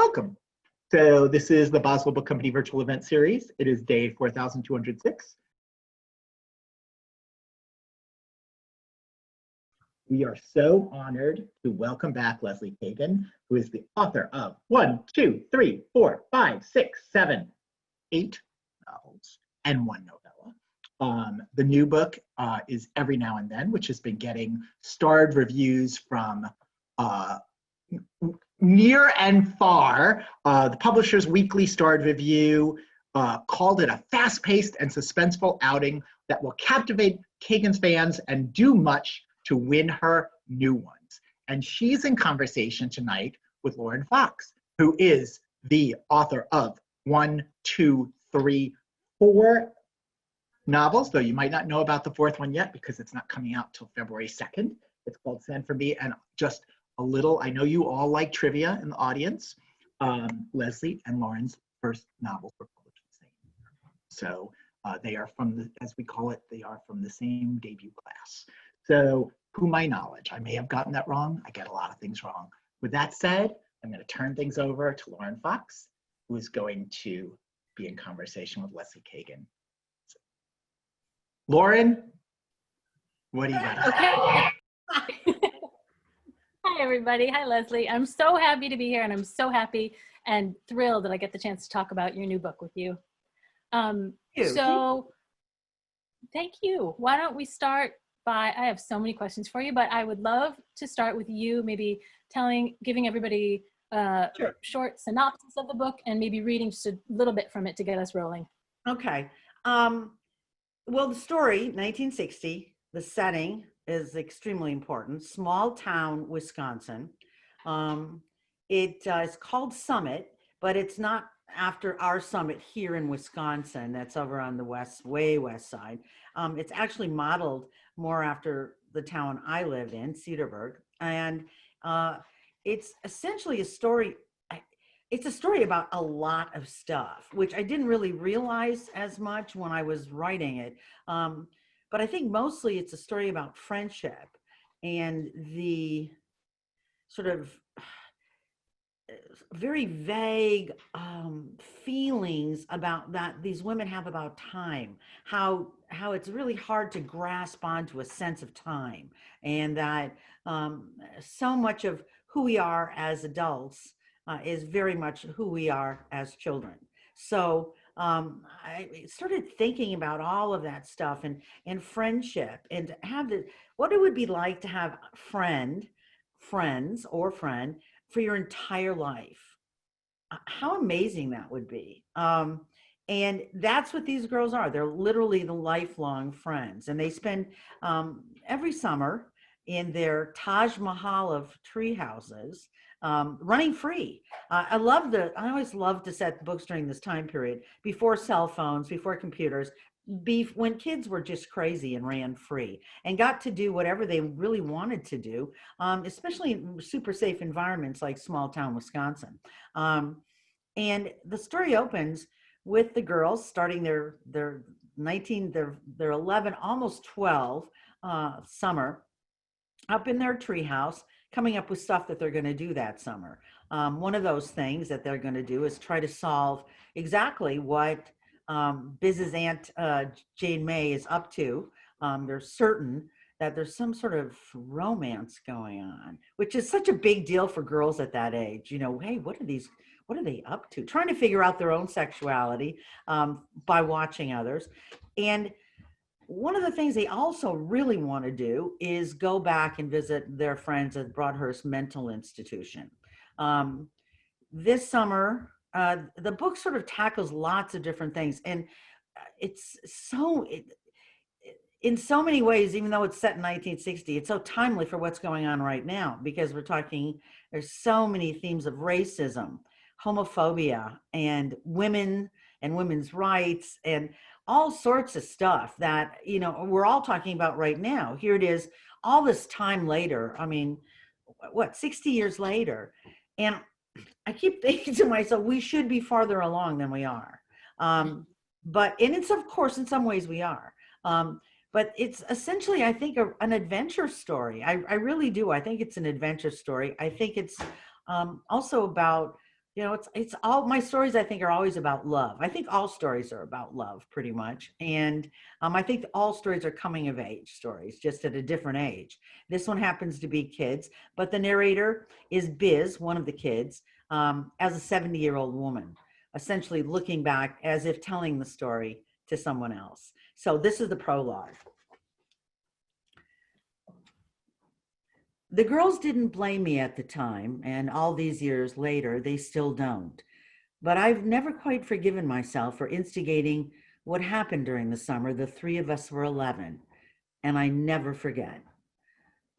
Welcome. So this is the Boswell Book Company virtual event series. It is day 4206. We are so honored to welcome back Lesley Kagen, who is the author of 1, 2, 3, 4, 5, 6, 7, 8 novels and 1 novella. The new book is Every Now and Then, which has been getting starred reviews from near and far. The Publisher's Weekly starred review called it a fast-paced and suspenseful outing that will captivate Kagen's fans and do much to win her new ones. And she's in conversation tonight with Lauren Fox, who is the author of 1, 2, 3, 4 novels, though you might not know about the 4th one yet because it's not coming out till February 2nd. It's called Send For Me. And just a little, I know you all like trivia in the audience. Lesley and Lauren's first novels were published the same year. So they are from the, as we call it, they are from the same debut class. So to my knowledge, I may have gotten that wrong. I get a lot of things wrong. With that said, I'm going to turn things over to Lauren Fox, who is going to be in conversation with Lesley Kagen. So, Lauren, what do you got? Okay. Hi, everybody. Hi, Lesley. I'm so happy to be here, and I'm so happy and thrilled that I get the chance to talk about your new book with you. So thank you. Why don't we start by, I have so many questions for you, but I would love to start with you maybe giving everybody a short synopsis of the book and maybe reading just a little bit from it to get us rolling. Okay. Well, the story, 1960, the setting is extremely important. Small town, Wisconsin. It is called Summit, but it's not after our summit here in Wisconsin. That's over on the way west side. It's actually modeled more after the town I live in, Cedarburg. And it's essentially a story. It's a story about a lot of stuff, which I didn't really realize as much when I was writing it. But I think mostly it's a story about friendship and the sort of very vague feelings about that these women have about time, how it's really hard to grasp onto a sense of time, and that so much of who we are as adults is very much who we are as children. So I started thinking about all of that stuff and friendship, and to have what it would be like to have friends or friend for your entire life. How amazing that would be. And that's what these girls are. They're literally the lifelong friends, and they spend every summer in their Taj Mahal of tree houses, running free. I always loved to set books during this time period, before cell phones, before computers, when kids were just crazy and ran free and got to do whatever they really wanted to do, especially in super safe environments like small town Wisconsin. And the story opens with the girls starting their 11, almost 12 summer up in their treehouse, coming up with stuff that they're going to do that summer. One of those things that they're going to do is try to solve exactly what Biz's Aunt Jane May is up to. They're certain that there's some sort of romance going on, which is such a big deal for girls at that age. You know, hey, what are they up to? Trying to figure out their own sexuality by watching others. And one of the things they also really want to do is go back and visit their friends at Broadhurst Mental Institution. This summer, the book sort of tackles lots of different things, and it's in so many ways, even though it's set in 1960, it's so timely for what's going on right now, because there's so many themes of racism, homophobia, and women and women's rights, and all sorts of stuff that, you know, we're all talking about right now. Here it is, all this time later. I mean, what, 60 years later. And I keep thinking to myself, we should be farther along than we are. And it's, of course, in some ways we are. But it's essentially, I think, an adventure story. I really do. I think it's an adventure story. I think it's also about You know, it's all my stories, I think, are always about love. I think all stories are about love pretty much. And I think all stories are coming of age stories, just at a different age. This one happens to be kids, but the narrator is Biz, one of the kids, as a 70-year-old woman, essentially looking back as if telling the story to someone else. So this is the prologue. The girls didn't blame me at the time, and all these years later, they still don't. But I've never quite forgiven myself for instigating what happened during the summer. The three of us were 11, and I never forget.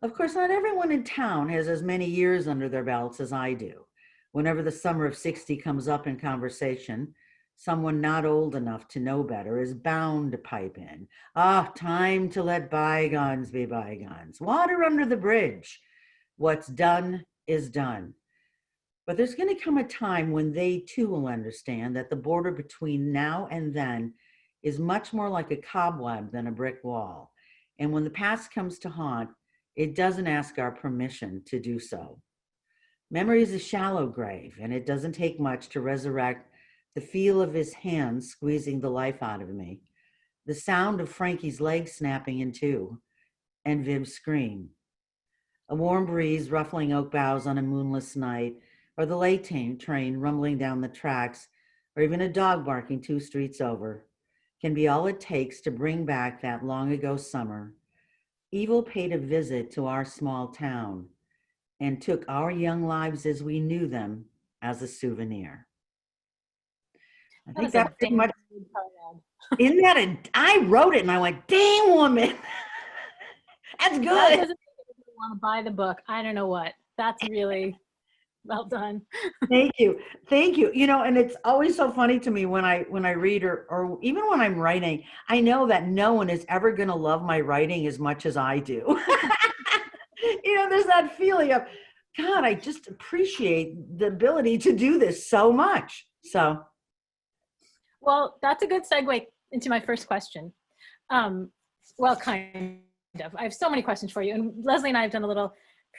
Of course, not everyone in town has as many years under their belts as I do. Whenever the summer of 60 comes up in conversation, someone not old enough to know better is bound to pipe in. Ah, time to let bygones be bygones. Water under the bridge. What's done is done. But there's going to come a time when they too will understand that the border between now and then is much more like a cobweb than a brick wall. And when the past comes to haunt, it doesn't ask our permission to do so. Memory is a shallow grave, and it doesn't take much to resurrect the feel of his hands squeezing the life out of me, the sound of Frankie's legs snapping in two, and Viv's scream. A warm breeze ruffling oak boughs on a moonless night, or the late train rumbling down the tracks, or even a dog barking 2 streets over, can be all it takes to bring back that long ago summer. Evil paid a visit to our small town and took our young lives as we knew them as a souvenir. I think that's pretty much, isn't that I wrote it and I went, dang woman, that's good. That doesn't make me want to buy the book. I don't know what. That's really well done. Thank you. Thank you. You know, and it's always so funny to me when I read or even when I'm writing, I know that no one is ever going to love my writing as much as I do. You know, there's that feeling of, God, I just appreciate the ability to do this so much. So. Well, that's a good segue into my first question. Well, kind of. I have so many questions for you. And Lesley and I have done a little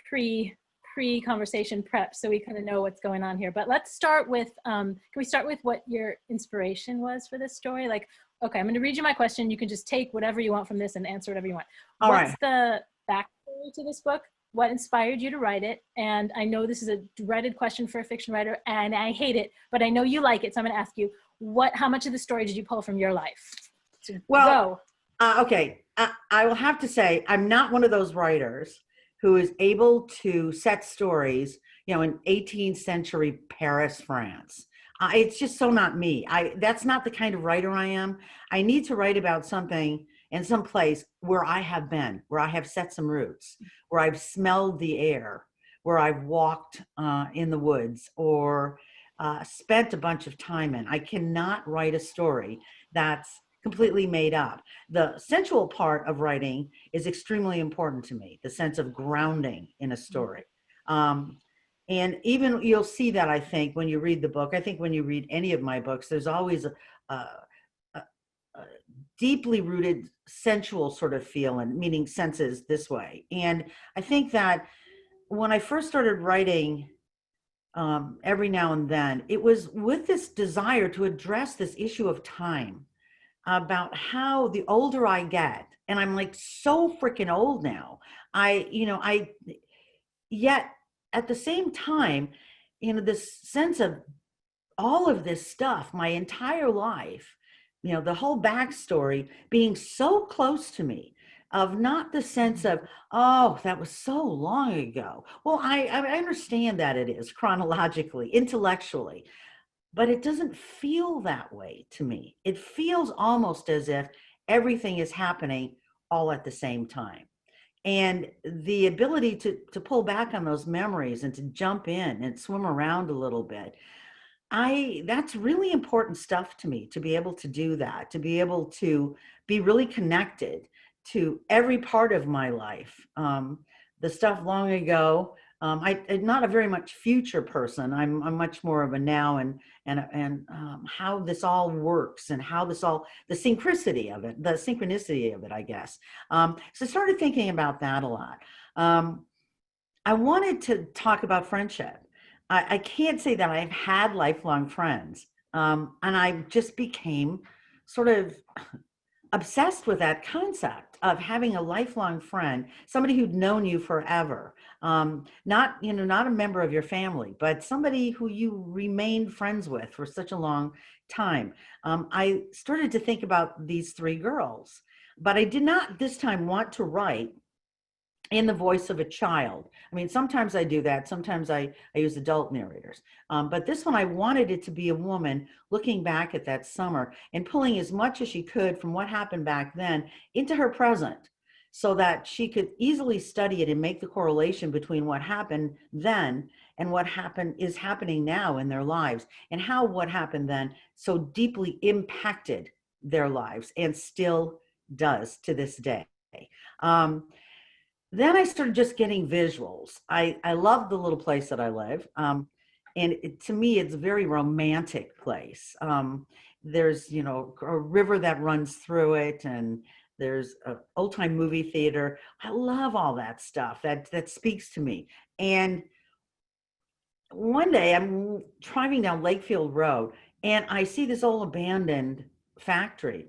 pre-conversation prep, so we kind of know what's going on here. But let's start with, can we start with what your inspiration was for this story? Like, okay, I'm going to read you my question. You can just take whatever you want from this and answer whatever you want. All What's right. the backstory to this book? What inspired you to write it? And I know this is a dreaded question for a fiction writer, and I hate it, but I know you like it, so I'm going to ask you, how much of the story did you pull from your life? So well, okay. I will have to say, I'm not one of those writers who is able to set stories, you know, in 18th century Paris, France. It's just so not me. That's not the kind of writer I am. I need to write about something in some place where I have been, where I have set some roots, where I've smelled the air, where I've walked in the woods, or spent a bunch of time in. I cannot write a story that's completely made up. The sensual part of writing is extremely important to me, the sense of grounding in a story. And even you'll see that, I think, when you read the book. I think when you read any of my books, there's always a deeply rooted sensual sort of feel, and meaning senses this way. And I think that when I first started writing, every now and then, it was with this desire to address this issue of time, about how the older I get, and I'm like so freaking old now, yet at the same time, you know, this sense of all of this stuff, my entire life, you know, the whole backstory being so close to me, of not the sense of, oh, that was so long ago. Well, I understand that it is chronologically, intellectually, but it doesn't feel that way to me. It feels almost as if everything is happening all at the same time. And the ability to pull back on those memories and to jump in and swim around a little bit, that's really important stuff to me, to be able to do that, to be able to be really connected to every part of my life. The stuff long ago, I'm not a very much future person. I'm much more of a now and how this all works, and how this all, the synchronicity of it, I guess. So I started thinking about that a lot. I wanted to talk about friendship. I can't say that I've had lifelong friends. And I just became sort of obsessed with that concept of having a lifelong friend, somebody who'd known you forever. Not, not a member of your family, but somebody who you remained friends with for such a long time. I started to think about these three girls, but I did not this time want to write in the voice of a child. I mean, sometimes I do that. Sometimes I use adult narrators. But this one, I wanted it to be a woman looking back at that summer and pulling as much as she could from what happened back then into her present, so that she could easily study it and make the correlation between what happened then and what is happening now in their lives, and how what happened then so deeply impacted their lives and still does to this day. Um, then I started just getting visuals. I love the little place that I live. And to me, it's a very romantic place. There's, a river that runs through it, and there's an old time movie theater. I love all that stuff that speaks to me. And one day I'm driving down Lakefield Road and I see this old abandoned factory.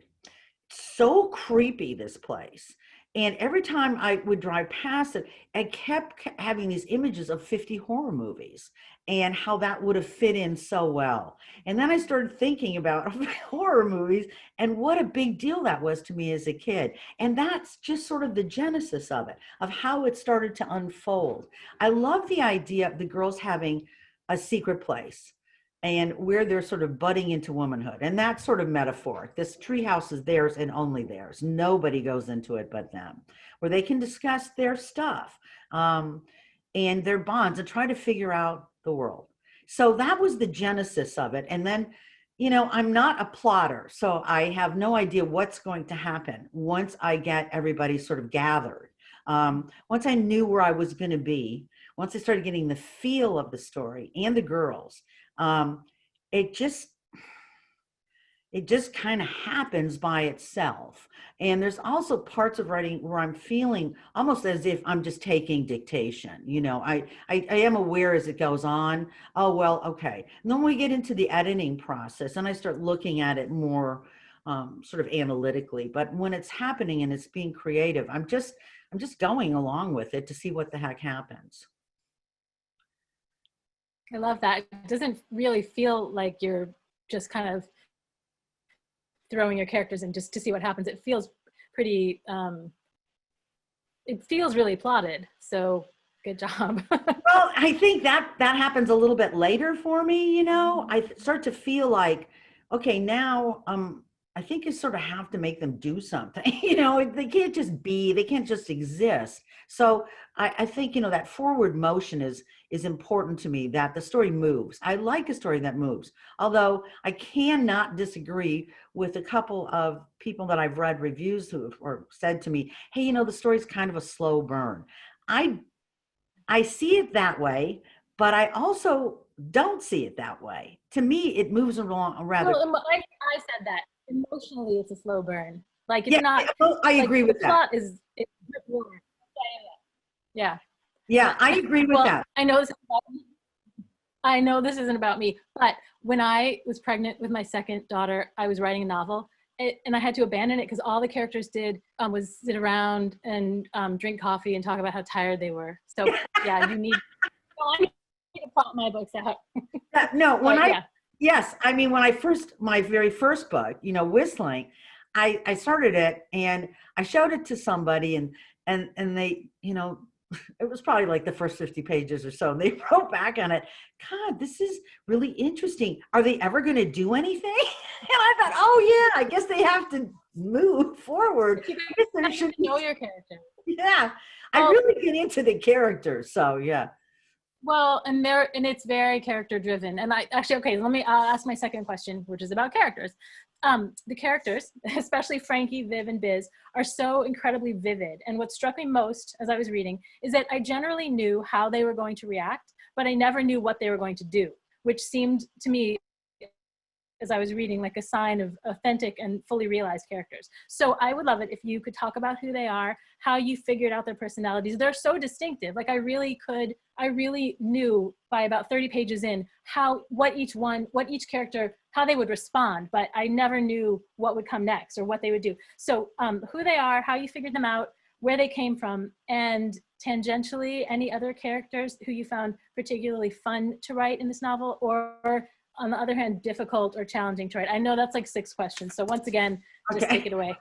So creepy, this place. And every time I would drive past it, I kept having these images of 50 horror movies and how that would have fit in so well. And then I started thinking about horror movies and what a big deal that was to me as a kid. And that's just sort of the genesis of it, of how it started to unfold. I love the idea of the girls having a secret place and where they're sort of budding into womanhood. And that's sort of metaphoric. This treehouse is theirs and only theirs. Nobody goes into it but them, where they can discuss their stuff and their bonds and try to figure out the world. So that was the genesis of it. And then, I'm not a plotter, so I have no idea what's going to happen once I get everybody sort of gathered. Once I knew where I was going to be, once I started getting the feel of the story and the girls, it just kind of happens by itself. And there's also parts of writing where I'm feeling almost as if I'm just taking dictation. I am aware as it goes on. Oh, well, okay. And then we get into the editing process and I start looking at it more sort of analytically. But when it's happening and it's being creative, I'm just going along with it to see what the heck happens. I love that. It doesn't really feel like you're just kind of throwing your characters in just to see what happens. It feels pretty, it feels really plotted. So good job. Well, I think that happens a little bit later for me, I start to feel like, okay, now I think you sort of have to make them do something. They can't just be, they can't just exist. So I think, that forward motion is important to me, that the story moves. I like a story that moves, although I cannot disagree with a couple of people that I've read reviews who have said to me, hey, the story's kind of a slow burn. I see it that way, but I also don't see it that way. To me, it moves along rather. Well, I said that. Emotionally, it's a slow burn. Like, it's not. I agree with that. The plot is yeah. Yeah, I agree with that. I know this isn't about me, but when I was pregnant with my second daughter, I was writing a novel, and I had to abandon it because all the characters did was sit around and drink coffee and talk about how tired they were. So yeah, I need to plot my books out. Yes, I mean, when my very first book, Whistling, I started it and I showed it to somebody and they, it was probably like the first 50 pages or so. And they wrote back on it, God, this is really interesting. Are they ever going to do anything? And I thought, oh yeah, I guess they have to move forward. You have to know your character. Yeah, I really get into the characters. So yeah. Well, and it's very character driven. And I'll ask my second question, which is about characters. The characters, especially Frankie, Viv, and Biz, are so incredibly vivid. And what struck me most as I was reading is that I generally knew how they were going to react, but I never knew what they were going to do, which seemed to me as I was reading, like a sign of authentic and fully realized characters. So I would love it if you could talk about who they are, how you figured out their personalities. They're so distinctive. Like I really knew by about 30 pages in what each character, how they would respond, but I never knew what would come next or what they would do. So who they are, how you figured them out, where they came from, and tangentially any other characters who you found particularly fun to write in this novel, or on the other hand, difficult or challenging to write. I know that's like 6 questions. So once again, just take it away.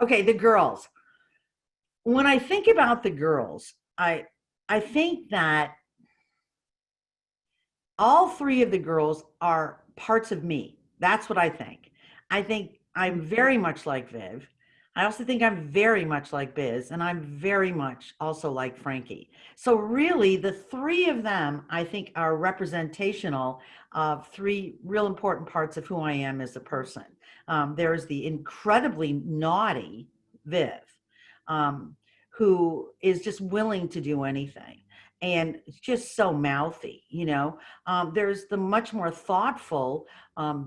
Okay, the girls. When I think about the girls, I think that all 3 of the girls are parts of me. That's what I think. I think I'm very much like Viv. I also think I'm very much like Biz, and I'm very much also like Frankie. So really, the 3 of them, I think, are representational of 3 real important parts of who I am as a person. There's the incredibly naughty Viv, who is just willing to do anything and just so mouthy, you know. There's the much more thoughtful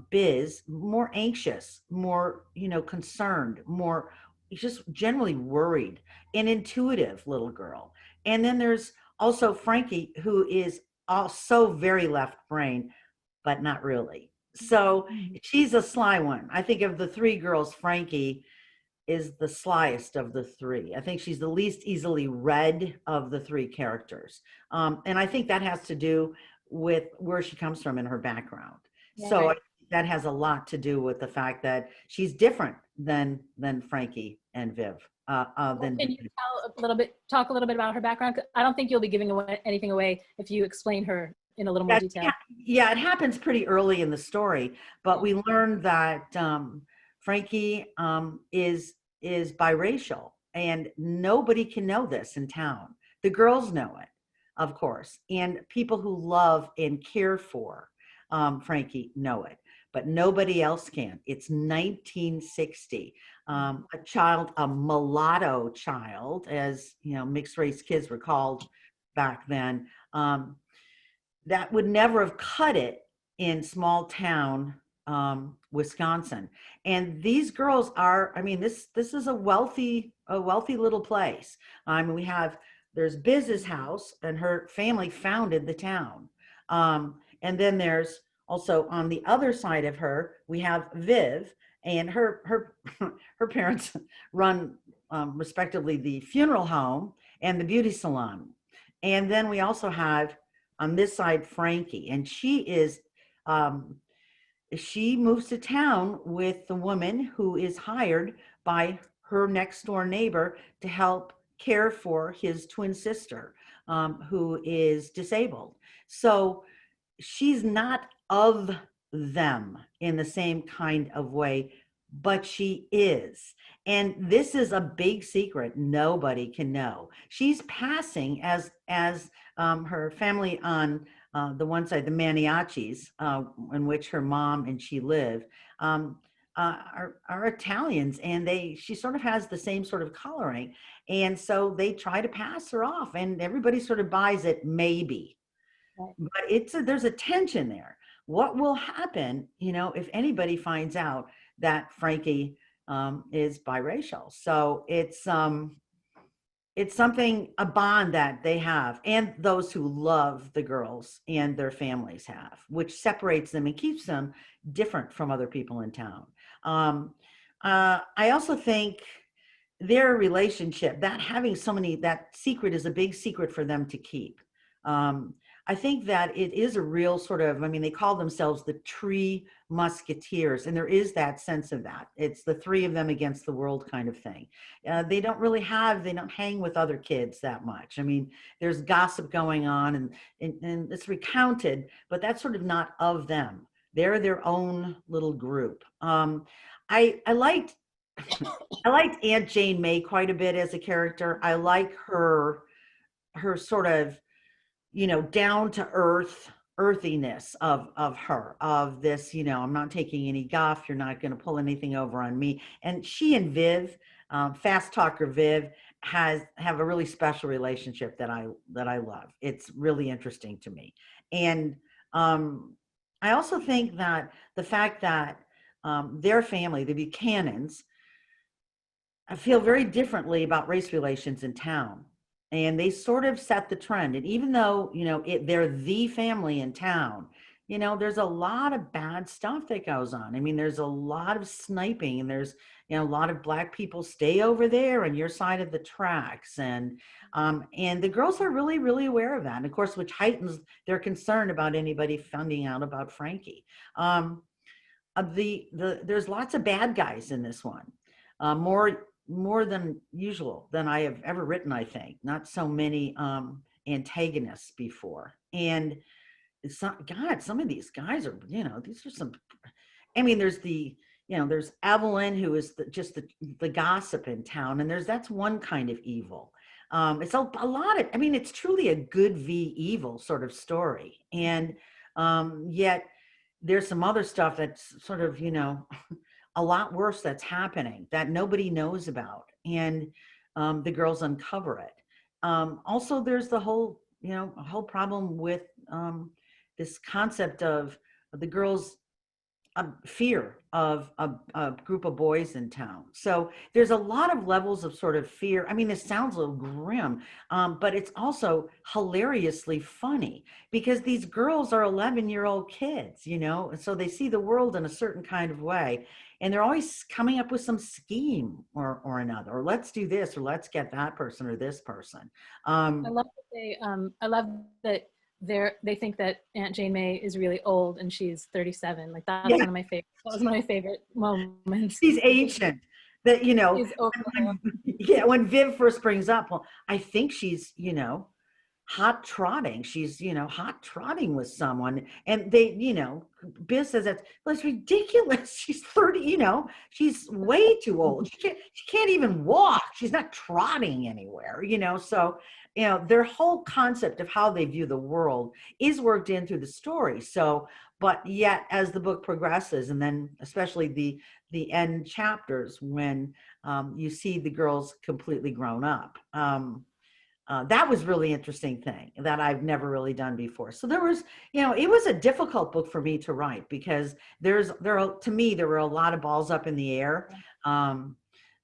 Biz, more anxious, more, you know, concerned, more just generally worried and intuitive little girl. And then there's also Frankie, who is also very left brain, but not really. So she's a sly one. I think of the 3 girls, Frankie is the slyest of the 3. I think she's the least easily read of the 3 characters. And I think that has to do with where she comes from in her background. Yeah, so right. That has a lot to do with the fact that she's different than Frankie and Viv. Can you talk a little bit about her background? I don't think you'll be giving anything away if you explain her in a little more detail. Yeah, it happens pretty early in the story, but we learned that Frankie is biracial, and nobody can know this in town. The girls know it, of course, and people who love and care for Frankie know it, but nobody else can. It's 1960. A mulatto child, as you know, mixed race kids were called back then, that would never have cut it in small town Wisconsin. And these girls are, I mean, this is a wealthy little place. I mean, there's Biz's house, and her family founded the town. And then there's also on the other side of her, we have Viv, and her parents run respectively the funeral home and the beauty salon. And then we also have on this side Frankie, and she moves to town with the woman who is hired by her next door neighbor to help care for his twin sister, who is disabled. So she's not of them in the same kind of way, but she is. And this is a big secret nobody can know. She's passing as her family on the one side, the Maniacis, in which her mom and she live, are Italians, and she sort of has the same sort of coloring. And so they try to pass her off, and everybody sort of buys it, maybe. Right. But there's a tension there. What will happen, you know, if anybody finds out that Frankie is biracial? So it's something, a bond that they have, and those who love the girls and their families have, which separates them and keeps them different from other people in town. I also think their relationship, that secret is a big secret for them to keep. I think that it is a real sort of, I mean, they call themselves the Three Musketeers, and there is that sense of that. It's the 3 of them against the world kind of thing. They don't hang with other kids that much. I mean, there's gossip going on, and it's recounted, but that's sort of not of them. They're their own little group. I liked Aunt Jane May quite a bit as a character. I like her sort of, you know, down to earthiness of this, you know, I'm not taking any guff. You're not going to pull anything over on me. And she and Viv, fast talker Viv, have a really special relationship that I love. It's really interesting to me. And I also think that the fact that their family, the Buchanans, I feel very differently about race relations in town. And they sort of set the trend. And even though, they're the family in town, there's a lot of bad stuff that goes on. I mean, there's a lot of sniping, and there's, a lot of Black people stay over there on your side of the tracks. And the girls are really, really aware of that. And of course, which heightens their concern about anybody finding out about Frankie. There's lots of bad guys in this one. More than usual than I have ever written, I think. Not so many antagonists before. And some of these guys are, these are some, I mean, there's Evelyn, who is just the gossip in town. And that's one kind of evil. It's a lot of, I mean, it's truly a good v evil sort of story. And yet there's some other stuff that's sort of, a lot worse that's happening that nobody knows about. And the girls uncover it. Also, there's the whole, a whole problem with this concept of the girls' fear of a group of boys in town. So there's a lot of levels of sort of fear. I mean, this sounds a little grim, but it's also hilariously funny because these girls are 11-year-old kids, and so they see the world in a certain kind of way. And they're always coming up with some scheme or another, or let's do this, or let's get that person or this person. I love that they think that Aunt Jane May is really old and she's 37. Like that's one of my favorite. That was one of my favorite moments. She's ancient. That when Viv first brings up, well, I think she's hot trotting. She's hot trotting with someone, and they Biz says that's ridiculous. She's 30. She's way too old. She can't even walk. She's not trotting anywhere. So. Their whole concept of how they view the world is worked in through the story. So, but yet as the book progresses, and then especially the end chapters when you see the girls completely grown up, that was really interesting thing that I've never really done before. So there was, it was a difficult book for me to write because to me, there were a lot of balls up in the air,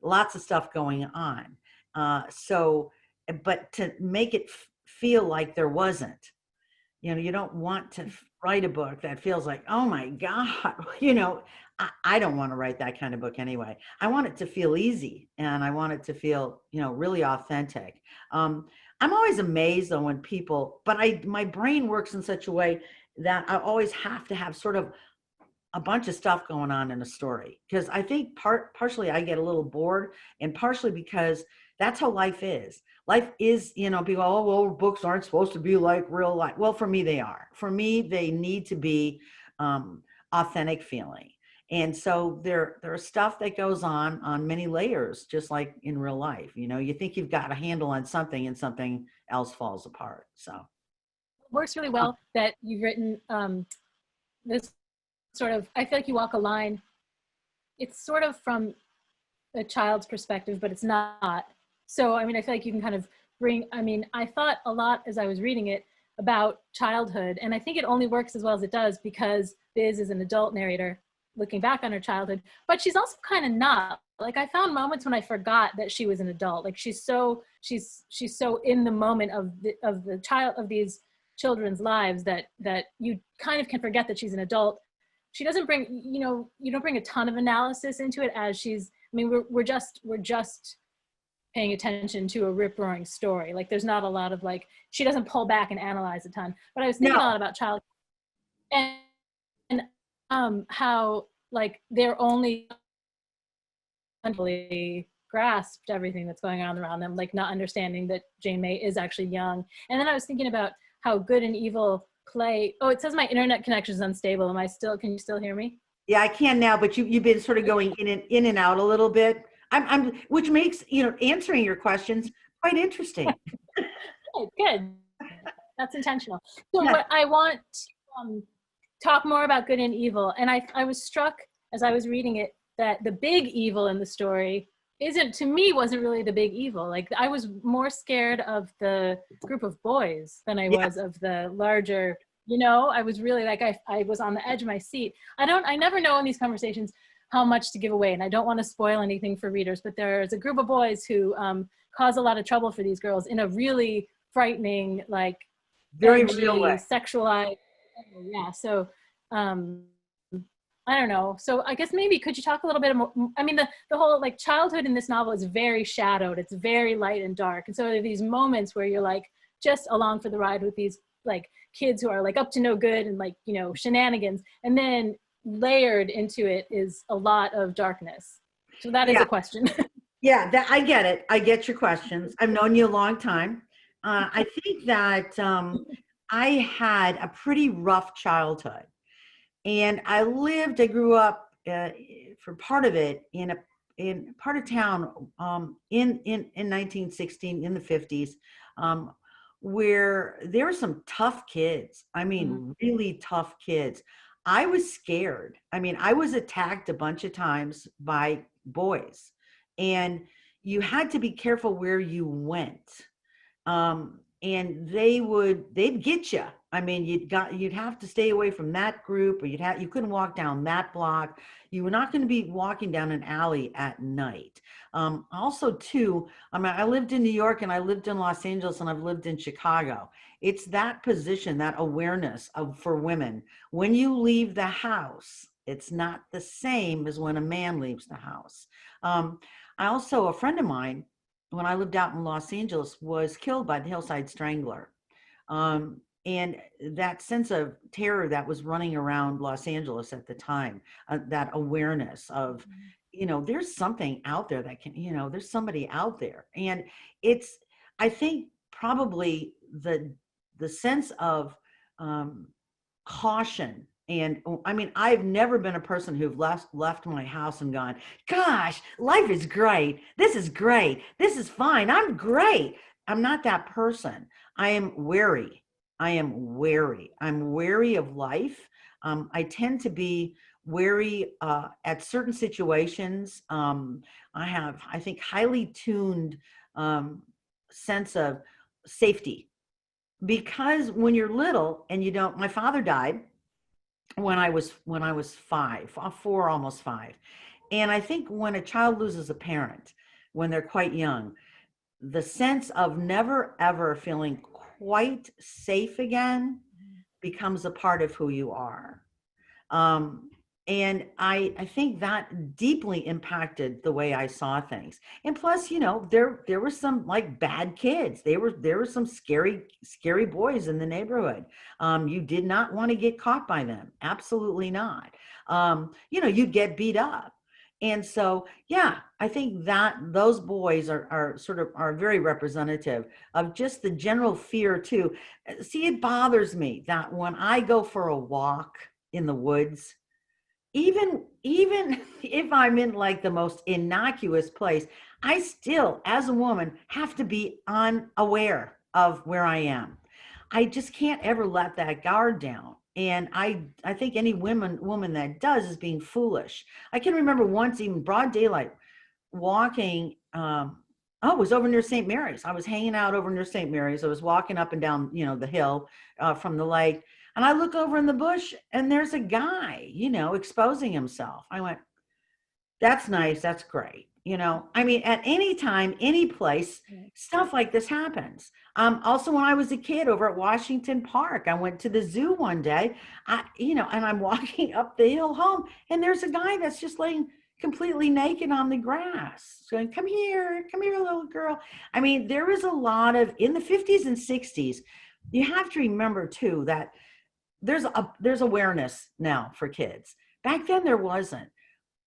lots of stuff going on. But to make it feel like there wasn't, you don't want to write a book that feels like, oh my God, I don't want to write that kind of book anyway. I want it to feel easy, and I want it to feel, really authentic. I'm always amazed though when people, but my brain works in such a way that I always have to have sort of a bunch of stuff going on in a story. Because I think partially I get a little bored, and partially because that's how life is. Life is, people, oh, well, books aren't supposed to be like real life. Well, for me, they are. For me, they need to be authentic feeling. And so there are stuff that goes on many layers, just like in real life. You think you've got a handle on something and something else falls apart. So it works really well that you've written this sort of, I feel like you walk a line. It's sort of from a child's perspective, but it's not. So, I mean, I feel like you can kind of I thought a lot as I was reading it about childhood, and I think it only works as well as it does because Biz is an adult narrator looking back on her childhood, but she's also kind of not. Like I found moments when I forgot that she was an adult. Like she's so in the moment of these children's lives that you kind of can forget that she's an adult. She doesn't bring, you don't bring a ton of analysis into it as we're just paying attention to a rip-roaring story. Like there's not a lot of she doesn't pull back and analyze a ton. But I was thinking a lot about childhood and how they're only grasped everything that's going on around them, not understanding that Jane May is actually young. And then I was thinking about how good and evil play. Oh, it says my internet connection is unstable. Can you still hear me? Yeah, I can now, but you've been sort of going in and out a little bit. Which makes, answering your questions quite interesting. Good. That's intentional. So what I want to talk more about good and evil. And I was struck as I was reading it that the big evil in the story wasn't really the big evil. I was more scared of the group of boys than I was of the larger I was really like, I was on the edge of my seat. I never know in these conversations how much to give away, and I don't want to spoil anything for readers, but there's a group of boys who cause a lot of trouble for these girls in a really frightening, like Very edgy, real way. sexualized. Yeah. So, I don't know. So I guess maybe could you talk a little bit more? I mean, the whole like childhood in this novel is very shadowed. It's very light and dark. And so there are these moments where you're like just along for the ride with these like kids who are like up to no good and like, shenanigans. And then layered into it is a lot of darkness. So that is a question. Yeah, I get it. I get your questions. I've known you a long time. I think that I had a pretty rough childhood. And I grew up for part of it in part of town in 1916 in the 50s, where there were some tough kids. I mean, really tough kids. I was scared. I mean, I was attacked a bunch of times by boys, and you had to be careful where you went. And they'd get you. I mean, you'd have to stay away from that group, or you couldn't walk down that block. You were not going to be walking down an alley at night. Also too, I mean, I lived in New York and I lived in Los Angeles and I've lived in Chicago. It's that position, that awareness for women. When you leave the house, it's not the same as when a man leaves the house. A friend of mine, when I lived out in Los Angeles, was killed by the Hillside Strangler. And that sense of terror that was running around Los Angeles at the time, that awareness of, there's something out there that can, there's somebody out there. And I think probably the sense of caution. And I mean, I've never been a person who've left my house and gone, gosh, life is great. This is great. This is fine. I'm great. I'm not that person. I am wary. I'm wary of life. I tend to be wary at certain situations. I have, I think, highly tuned sense of safety, because when you're little and my father died when I was 4, almost 5. And I think when a child loses a parent, when they're quite young, the sense of never ever feeling quite safe again becomes a part of who you are. And I think that deeply impacted the way I saw things. And plus, there were some like bad kids. There were some scary boys in the neighborhood. You did not want to get caught by them. Absolutely not. You'd get beat up. And so, yeah, I think that those boys are very representative of just the general fear too. See, it bothers me that when I go for a walk in the woods, even if I'm in like the most innocuous place, I still, as a woman, have to be unaware of where I am. I just can't ever let that guard down. And I think any woman that does is being foolish. I can remember once, even broad daylight, walking. It was over near St. Mary's. I was hanging out over near St. Mary's. I was walking up and down, the hill from the lake. And I look over in the bush and there's a guy, exposing himself. I went, that's nice. That's great. I mean, at any time, any place, stuff like this happens. Also, when I was a kid over at Washington Park, I went to the zoo one day, and I'm walking up the hill home, and there's a guy that's just laying completely naked on the grass, going, come here, little girl. I mean, there was a lot of, in the 50s and 60s, you have to remember too, that there's awareness now for kids. Back then, there wasn't.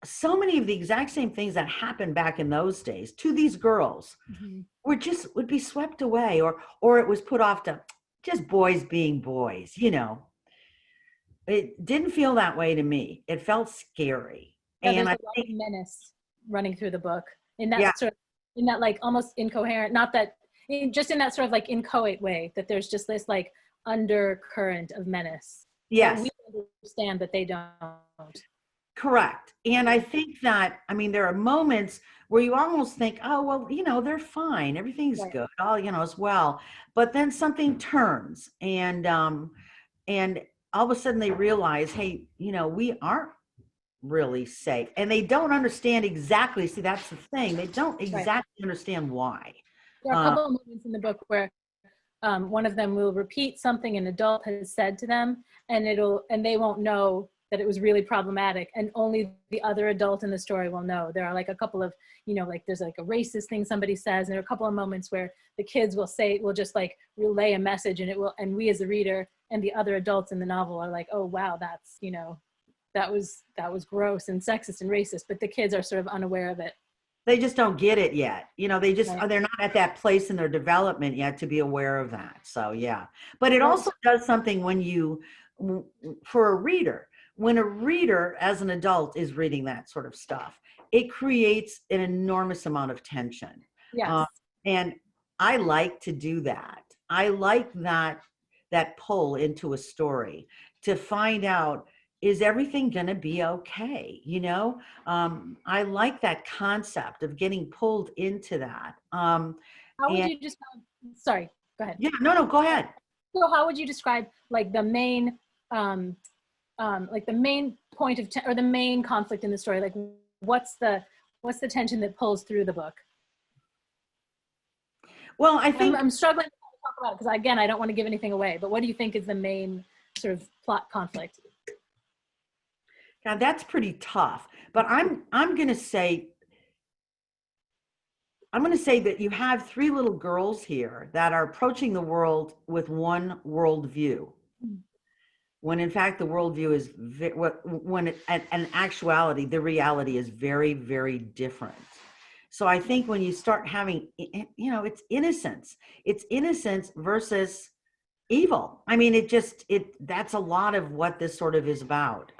So many of the exact same things that happened back in those days to these girls would be swept away, or it was put off to just boys being boys. It didn't feel that way to me. It felt scary. Yeah, and there's a lot of menace running through the book in that in that like almost incoherent, not that, just in that sort of like inchoate way, that there's just this like undercurrent of menace. Yes. That we understand that they don't. Correct. And I think that, I mean, there are moments where you almost think, oh, well, they're fine. Everything's good. All, as well. But then something turns, and and all of a sudden they realize, hey, we aren't really safe, and they don't understand exactly. See, that's the thing, they don't Right. exactly understand why. There are a couple of moments in the book where one of them will repeat something an adult has said to them, and they won't know that it was really problematic, and only the other adult in the story will know. There are like a couple of, like there's like a racist thing somebody says, and there are a couple of moments where the kids will just like relay a message, and we as a reader and the other adults in the novel are like, oh wow, that's, that was gross and sexist and racist, but the kids are sort of unaware of it. They just don't get it yet. They just, Right. they're not at that place in their development yet to be aware of that. So yeah, but it Well, also does something for a reader, when a reader as an adult is reading that sort of stuff, it creates an enormous amount of tension. yes. And I like to do that. I like that pull into a story to find out, is everything going to be okay? I like that concept of getting pulled into that. How would And you just, sorry, go ahead. yeah, no, go ahead. So how would you describe like the main point of or the main conflict in the story? Like what's the tension that pulls through the book? Well, I think I'm struggling to talk about it because, again, I don't want to give anything away, but what do you think is the main sort of plot conflict? now that's pretty tough, but I'm going to say that you have three little girls here that are approaching the world with one worldview, when in fact the worldview is in actuality, the reality is very, very different. So I think when you start having, it's innocence versus evil. I mean, that's a lot of what this sort of is about.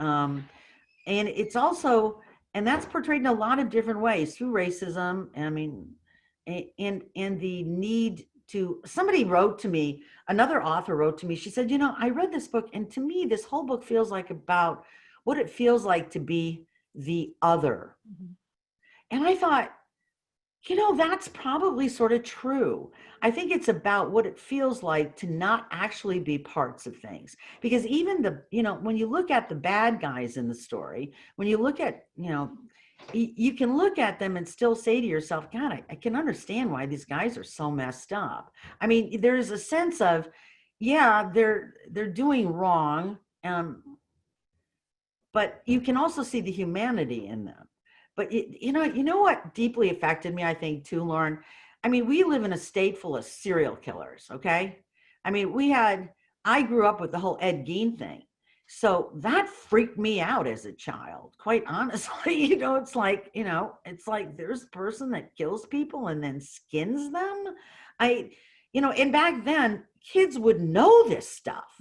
And it's also, and that's portrayed in a lot of different ways through racism. I mean, and the need to, somebody wrote to me, another author wrote to me, she said, I read this book, and to me, this whole book feels like about what it feels like to be the other. Mm-hmm. And I thought, that's probably sort of true. I think it's about what it feels like to not actually be parts of things. Because even when you look at the bad guys in the story, when you look at, you can look at them and still say to yourself, God, I can understand why these guys are so messed up. I mean, there's a sense of, yeah, they're doing wrong. But you can also see the humanity in them. But you know what deeply affected me, I think, too, Lauren? I mean, we live in a state full of serial killers, okay? I mean, I grew up with the whole Ed Gein thing. So that freaked me out as a child, quite honestly. It's like there's a person that kills people and then skins them. And back then, kids would know this stuff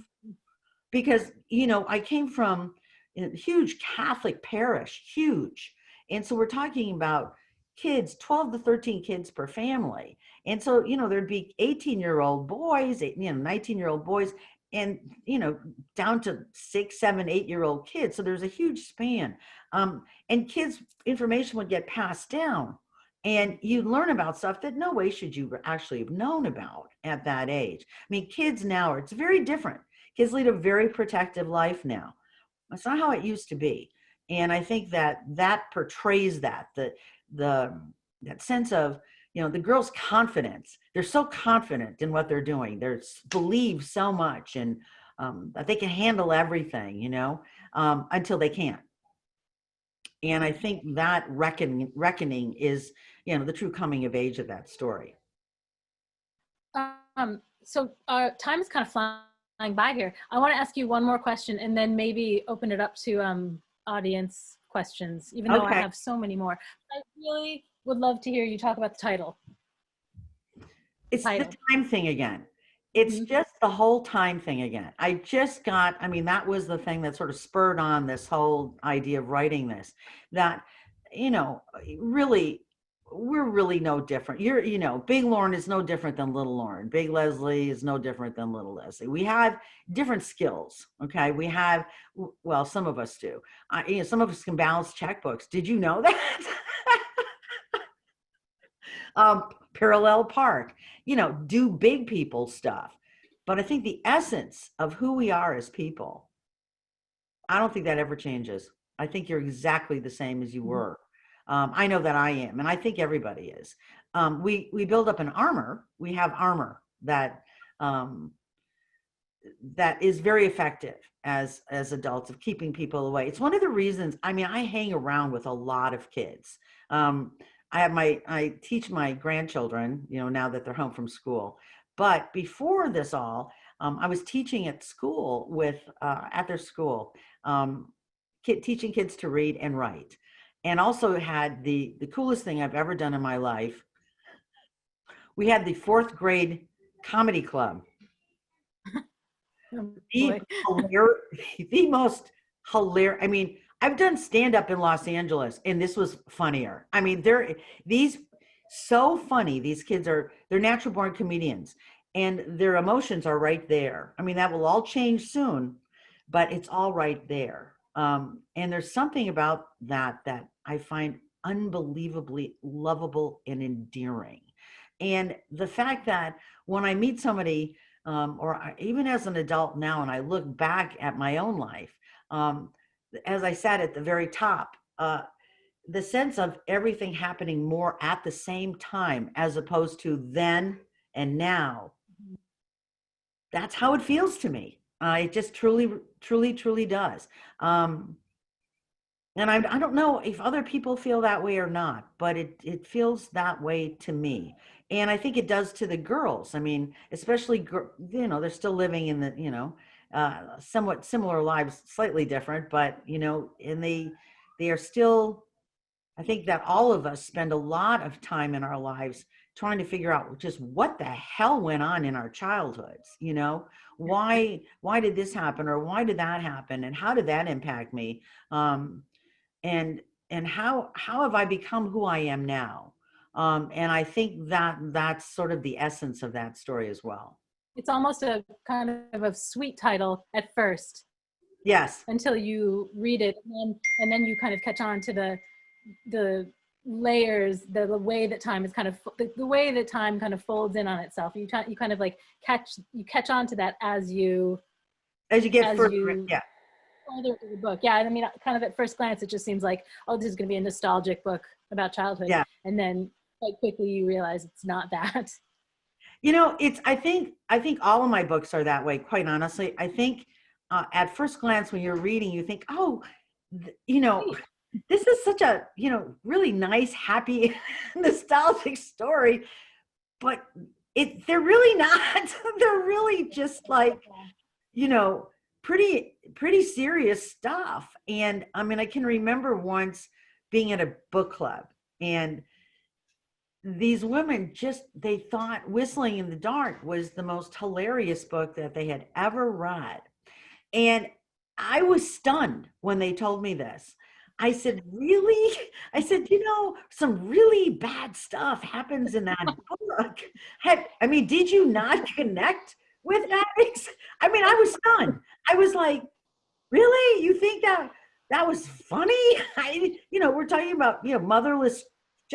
because, I came from a huge Catholic parish, huge. And so we're talking about kids, 12 to 13 kids per family. And so, there'd be 18-year-old boys, 19-year-old boys, and, down to 6, 7, 8-year-old kids. So there's a huge span. And kids' information would get passed down. And you learn about stuff that no way should you actually have known about at that age. I mean, kids now, it's very different. Kids lead a very protective life now. That's not how it used to be. And I think that portrays that sense of, the girls' confidence. They're so confident in what they're doing. They believe so much, and that they can handle everything, until they can't. And I think that reckoning is, the true coming of age of that story. So time is kind of flying by here. I want to ask you one more question and then maybe open it up to audience questions, even though I have so many more. I really would love to hear you talk about the title. It's the time thing again. It's just the whole time thing again. That was the thing that sort of spurred on this whole idea of writing this, that, really, we're really no different. Big Lauren is no different than little Lauren. Big Lesley is no different than little Lesley. We have different skills. Okay. We have, well, some of us do. Some of us can balance checkbooks. Did you know that? Parallel park, do big people stuff. But I think the essence of who we are as people, I don't think that ever changes. I think you're exactly the same as you were. I know that I am, and I think everybody is. We build up an armor. We have armor that that is very effective as adults of keeping people away. It's one of the reasons. I mean, I hang around with a lot of kids. I teach my grandchildren, you know, now that they're home from school. But before this all, I was teaching at school with at their school, teaching kids to read and write, and also had the coolest thing I've ever done in my life. We had the 4th grade comedy club. The most hilarious. I mean, I've done stand up in Los Angeles, and this was funnier. I mean, these so funny. These kids they're natural born comedians, and their emotions are right there. I mean, that will all change soon, but it's all right there. And there's something about that I find unbelievably lovable and endearing. And the fact that when I meet somebody, or even as an adult now, and I look back at my own life, as I said at the very top, the sense of everything happening more at the same time, as opposed to then and now, that's how it feels to me. It just truly does. And I don't know if other people feel that way or not, but it feels that way to me. And I think it does to the girls. I mean, especially, you know, they're still living in the, you know, somewhat similar lives, slightly different, but, you know, and they are still, I think that all of us spend a lot of time in our lives trying to figure out just what the hell went on in our childhoods, you know, why did this happen, or why did that happen, and how did that impact me? And how have I become who I am now? And I think that that's sort of the essence of that story as well. It's almost a kind of a sweet title at first. Yes. Until you read it, and then you kind of catch on to the layers, the way that time is kind of the way that time kind of folds in on itself. You kind of like catch on to that as you get further. Yeah. Further into the book. Yeah, I mean, kind of at first glance, it just seems like, oh, this is going to be a nostalgic book about childhood. Yeah. And then quite quickly you realize it's not that. You know, I think all of my books are that way, quite honestly. I think at first glance, when you're reading, you think, oh, you know, this is such a, you know, really nice, happy, nostalgic story, but they're really not. They're really just like, you know, pretty serious stuff. And I mean, I can remember once being at a book club, and these women they thought Whistling in the Dark was the most hilarious book that they had ever read. And I was stunned when they told me this. I said, really? I said, you know, some really bad stuff happens in that book. I mean, did you not connect with that? I mean, I was stunned. I was like, really? You think that was funny? You know, we're talking about, you know, motherless.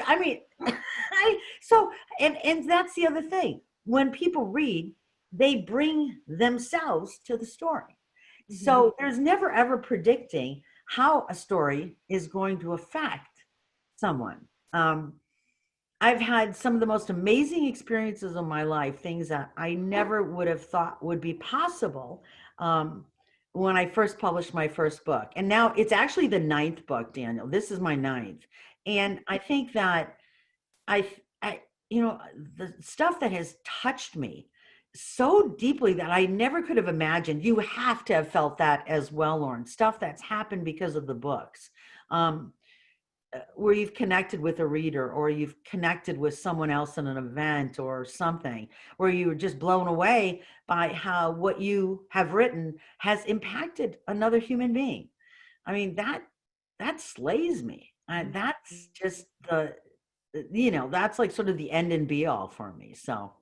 I mean, and that's the other thing. When people read, they bring themselves to the story. So there's never ever predicting how a story is going to affect someone. I've had some of the most amazing experiences of my life, things that I never would have thought would be possible when I first published my first book. And now it's actually the 9th book, Daniel. This is my 9th. And I think that I you know, the stuff that has touched me so deeply that I never could have imagined. You have to have felt that as well, Lauren. Stuff that's happened because of the books. Where you've connected with a reader, or you've connected with someone else in an event or something, where you were just blown away by how what you have written has impacted another human being. I mean, that slays me. That's just you know, that's like sort of the end and be all for me. So.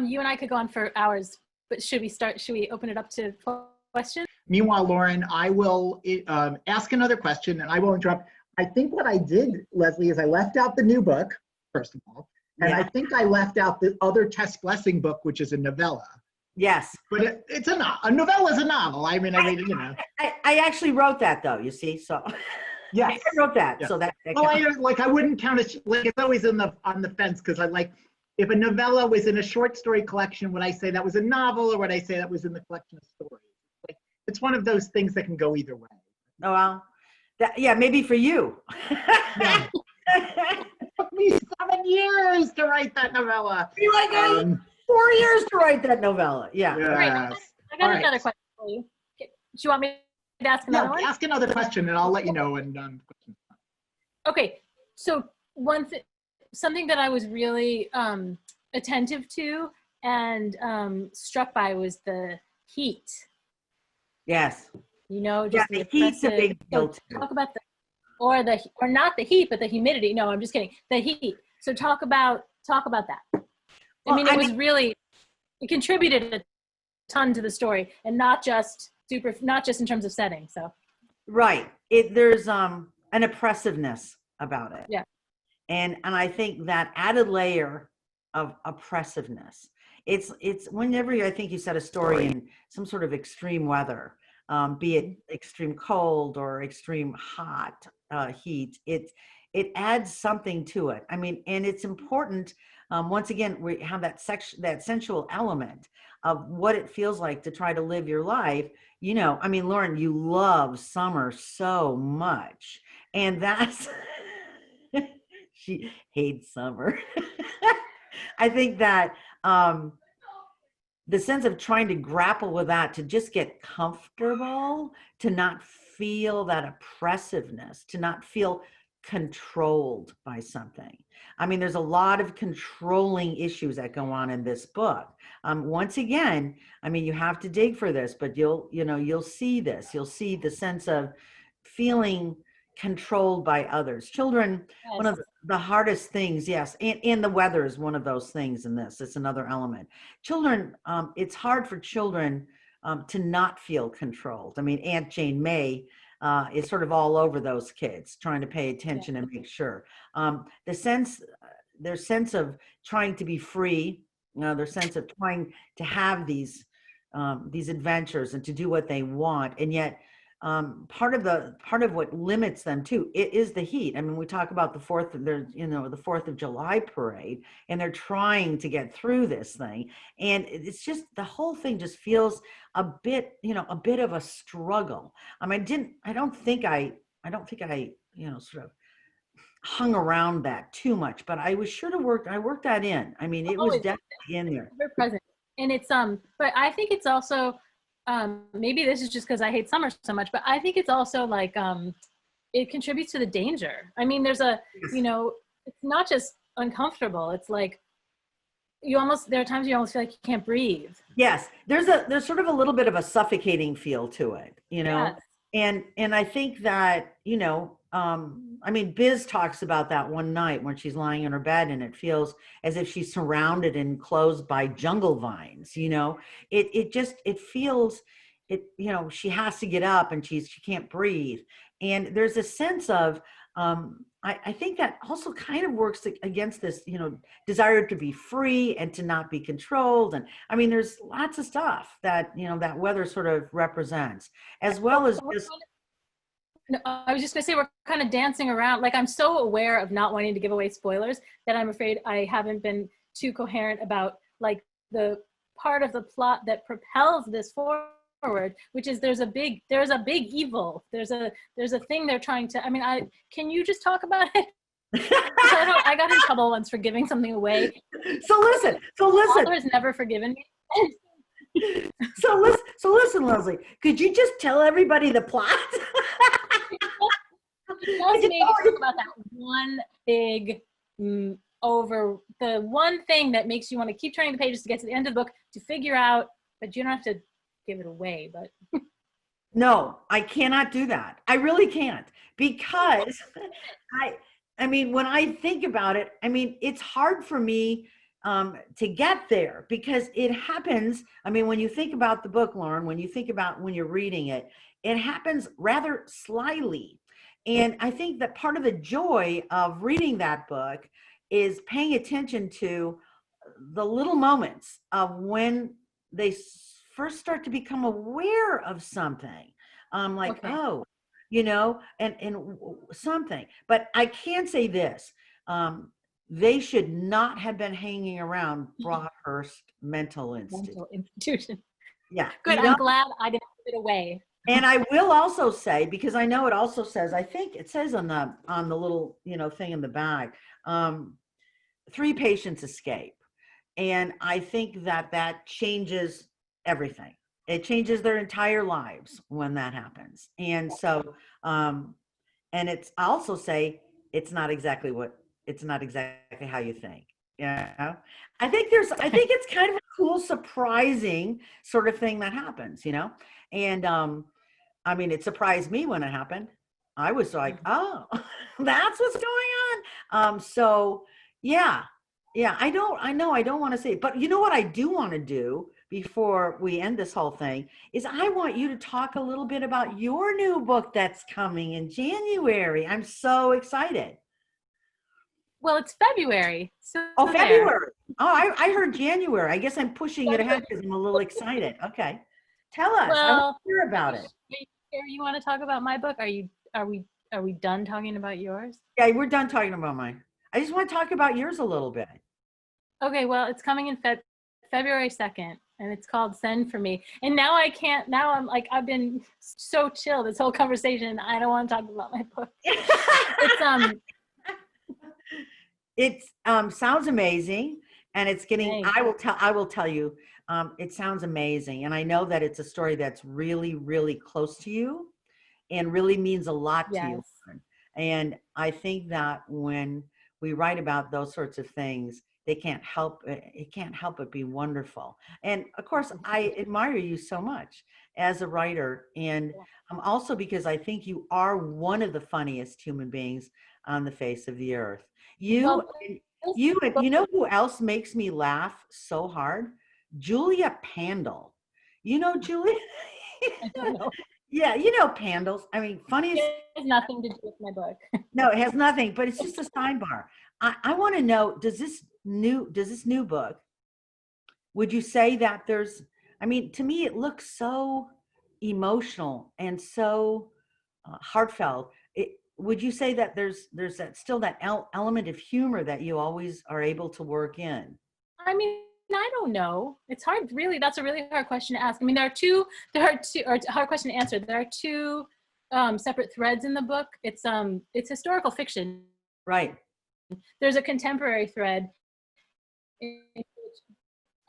You and I could go on for hours, but should we open it up to questions? Meanwhile, Lauren, I will ask another question, and I will interrupt. I think what I did, Lesley, is I left out the new book, first of all, And I Yeah. think I left out the other Tess Blessing book, which is a novella. Yes. But it's a novella is a novel. I mean, you know. I actually wrote that though, you see, so. Yes. I wrote that, Yeah. so that Well, I wouldn't count it, like, it's always on the fence, because I like, if a novella was in a short story collection, would I say that was a novel, or would I say that was in the collection of stories? Like, it's one of those things that can go either way. Oh, well, yeah, maybe for you. Yeah. It took me 7 years to write that novella. You like 4 years to write that novella. Yeah. Yes. I got All right. another question for you. Do you want me to ask another one? Ask another question and I'll let you know when questions. Okay, so something that I was really attentive to and struck by was the heat. Yes. You know, Yeah, just the heat's a big deal too. talk about or not the heat, but the humidity. No, I'm just kidding. The heat. So talk about that. Well, It contributed a ton to the story, and not just in terms of setting. So right. There's an oppressiveness about it. Yeah. And I think that added layer of oppressiveness, it's whenever I think you set a story in some sort of extreme weather, be it extreme cold or extreme hot heat, it adds something to it. I mean, and it's important. Once again, we have that sensual element of what it feels like to try to live your life. You know, I mean, Lauren, you love summer so much, and that's she hates summer. I think that the sense of trying to grapple with that, to just get comfortable, to not feel that oppressiveness, to not feel controlled by something. I mean, there's a lot of controlling issues that go on in this book. Once again, I mean, you have to dig for this, but you'll see this. You'll see the sense of feeling controlled by others. Children, yes. One of the hardest things, yes, and the weather is one of those things in this. It's another element. Children, it's hard for children to not feel controlled. I mean, Aunt Jane May is sort of all over those kids, trying to pay attention and make sure. Their sense of trying to be free, their sense of trying to have these adventures and to do what they want, and yet part of what limits them too, it is the heat. I mean, we talk about the 4th of July parade, and they're trying to get through this thing, and it's just, the whole thing just feels a bit of a struggle. I don't think I sort of hung around that too much, but I was sure to work that in. I mean, it was definitely in there. Very present. And it's but I think it's also maybe this is just because I hate summer so much, but I think it's also like it contributes to the danger. I mean, there's it's not just uncomfortable. It's like there are times you almost feel like you can't breathe. Yes, there's sort of a little bit of a suffocating feel to it, Yes. and I think that, I mean, Biz talks about that one night when she's lying in her bed and it feels as if she's surrounded and enclosed by jungle vines. It feels, she has to get up and she can't breathe. And there's a sense of, I think that also kind of works against this, desire to be free and to not be controlled. And I mean, there's lots of stuff that, that weather sort of represents, as well as just. No, I was just gonna say, we're kind of dancing around. Like, I'm so aware of not wanting to give away spoilers that I'm afraid I haven't been too coherent about like the part of the plot that propels this forward, which is there's a big evil. There's a thing they're trying to. I mean, can you just talk about it? I got in trouble once for giving something away. So listen. The author has never forgiven me. So listen, Lesley. Could you just tell everybody the plot? Just maybe talk about that one big over the one thing that makes you want to keep turning the pages to get to the end of the book to figure out, but you don't have to give it away. But no, I cannot do that. I really can't, because I mean, when I think about it, I mean, it's hard for me to get there, because it happens. I mean, when you think about the book, Lauren, when you're reading it, it happens rather slyly. And I think that part of the joy of reading that book is paying attention to the little moments of when they first start to become aware of something. Like, Okay. oh, and something. But I can say this, they should not have been hanging around Broadhurst Mental Institute. Mental institution. Yeah. Good. I'm glad I didn't put it away. And I will also say, because I know it also says, I think it says on the little, thing in the bag, 3 patients escape. And I think that changes everything. It changes their entire lives when that happens. And so, and I also say, it's not exactly how you think. I think it's kind of a cool, surprising sort of thing that happens, and, I mean, it surprised me when it happened. I was like, oh, that's what's going on. So yeah, I know I don't want to say it, but you know what I do want to do before we end this whole thing is I want you to talk a little bit about your new book that's coming in January. I'm so excited. Well, it's February. So Oh, February. Oh, I heard January. I guess I'm pushing it ahead because I'm a little excited. Okay. Tell us. I want to hear about it. You want to talk about my book? Are we done talking about yours? Yeah, we're done talking about mine. I just want to talk about yours a little bit. Okay, well, it's coming in February 2nd, and it's called Send for Me. And now I can't, now I'm like, I've been so chill this whole conversation. I don't want to talk about my book. It sounds amazing, and it's getting, Thanks. I will tell you, it sounds amazing. And I know that it's a story that's really, really close to you and really means a lot to you. And I think that when we write about those sorts of things, it can't help but be wonderful. And of course, I admire you so much as a writer. And also because I think you are one of the funniest human beings on the face of the earth. You know who else makes me laugh so hard? Julia Pandel. You know Julia? I don't know. Yeah, you know Pandels. I mean, funniest. It has nothing to do with my book. No, it has nothing, but it's just a sidebar. I want to know, does this new book, would you say that there's, I mean, to me, it looks so emotional and so heartfelt. Would you say that there's that still that element of humor that you always are able to work in? I mean, I don't know. It's hard, really. That's a really hard question to ask. I mean, there are two, or it's a hard question to answer. There are two separate threads in the book. It's historical fiction. Right. There's a contemporary thread in which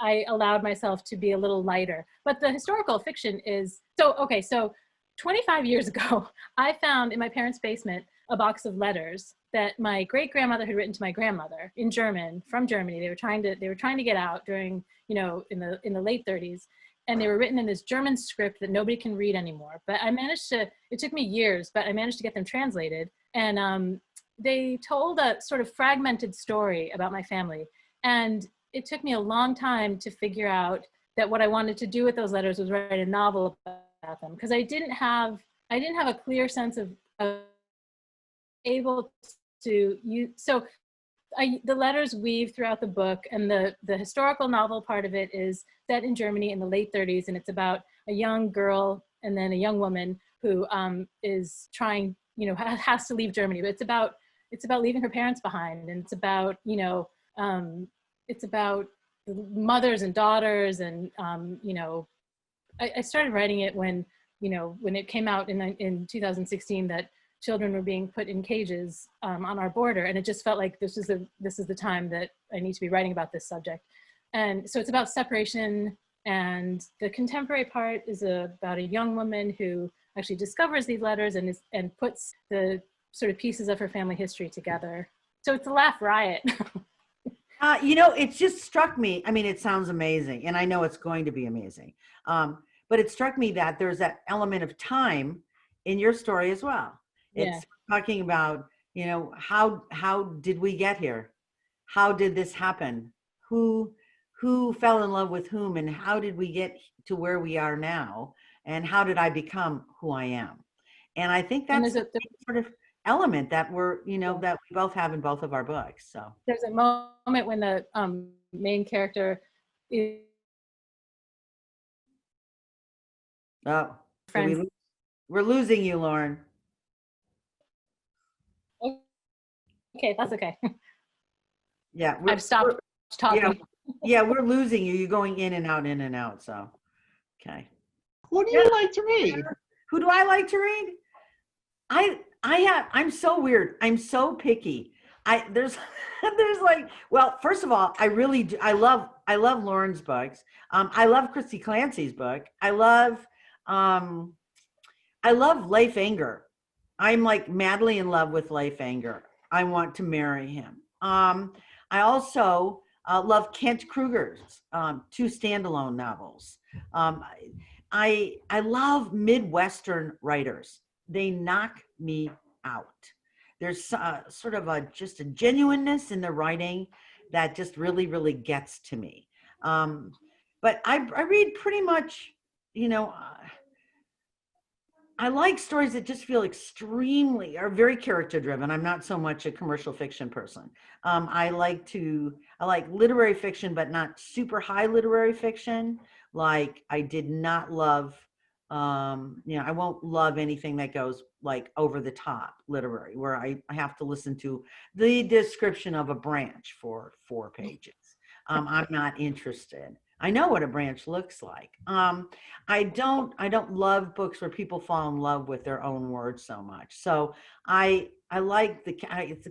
I allowed myself to be a little lighter. But the historical fiction is, so 25 years ago, I found in my parents' basement a box of letters that my great-grandmother had written to my grandmother in German, from Germany. They were trying to get out during, in the late 30s. And they were written in this German script that nobody can read anymore. But it took me years, but I managed to get them translated. And they told a sort of fragmented story about my family. And it took me a long time to figure out that what I wanted to do with those letters was write a novel about them, because I didn't have a clear sense of able to use. So the letters weave throughout the book, and the historical novel part of it is set in Germany in the late 30s, and it's about a young girl and then a young woman who is trying, has to leave Germany, but it's about leaving her parents behind, and it's about mothers and daughters, and I started writing it when it came out in 2016 that children were being put in cages on our border, and it just felt like this is the time that I need to be writing about this subject. And so it's about separation, and the contemporary part is about a young woman who actually discovers these letters and puts the sort of pieces of her family history together. So it's a laugh riot. It just struck me. I mean, it sounds amazing, and I know it's going to be amazing. But it struck me that there's that element of time in your story as well. It's talking about, how did we get here? How did this happen? Who fell in love with whom, and how did we get to where we are now? And how did I become who I am? And I think that's element that we're, that we both have in both of our books. So there's a moment when the main character is oh, friends. we're losing you, Lauren. Okay, that's okay. Yeah, I've stopped talking. Yeah, we're losing you. You're going in and out. So, okay. What do you like to read? Who do I like to read? I'm so weird. I'm so picky. There's like, well, first of all, I really do. I love Lauren's books. I love Christy Clancy's book. I love Leif Anger. I'm like madly in love with Leif Anger. I want to marry him. I also love Kent Kruger's 2 standalone novels. I love Midwestern writers. They knock me out. There's sort of just a genuineness in the writing that just really, really gets to me. But I read pretty much, I like stories that just feel are very character driven. I'm not so much a commercial fiction person. I like literary fiction, but not super high literary fiction. Like I did not love, I won't love anything that goes like over the top literary, where I have to listen to the description of a branch for 4 pages. I'm not interested. I know what a branch looks like. I don't love books where people fall in love with their own words so much. So I like the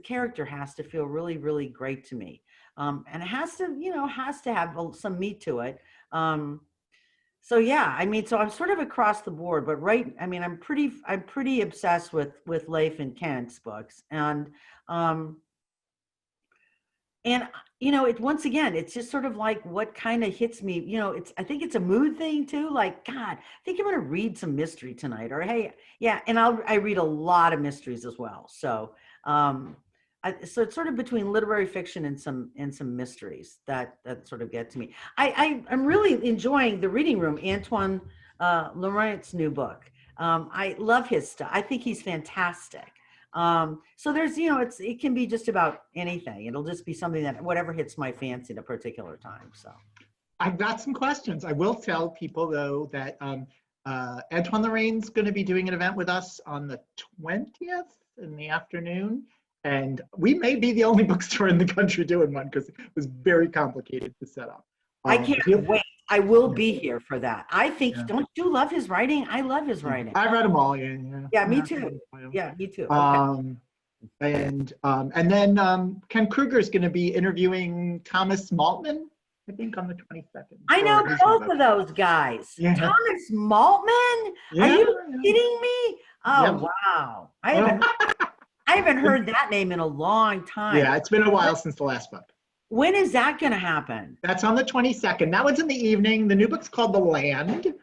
character has to feel really, really great to me. And it has to have some meat to it. So yeah, I mean, so I'm sort of across the board, but I'm pretty obsessed with Leif and Kent's books. And once again, it's just sort of like what kind of hits me, I think it's a mood thing too. Like, God, I think I'm going to read some mystery tonight, or, hey, yeah. And I read a lot of mysteries as well. So, so it's sort of between literary fiction and some mysteries that sort of get to me. I'm really enjoying The Reading Room, Antoine Laurent's new book. I love his stuff. I think he's fantastic. So there's, it can be just about anything. It'll just be something that whatever hits my fancy at a particular time. So I've got some questions. I will tell people though that Antoine Lorraine's going to be doing an event with us on the 20th in the afternoon. And we may be the only bookstore in the country doing one because it was very complicated to set up. I can't wait. I will be here for that. I think, don't you love his writing? I love his writing. I read them all. Yeah, yeah, me too. Yeah, me too. Okay. And then Ken Kruger is going to be interviewing Thomas Maltman, I think, on the 22nd. I know both of those guys. Yeah. Thomas Maltman? Yeah. Are you kidding me? Oh, yeah. Wow. I haven't heard that name in a long time. Yeah, it's been a while since the last book. When is that going to happen? That's on the 22nd. That one's in the evening. The new book's called The Land.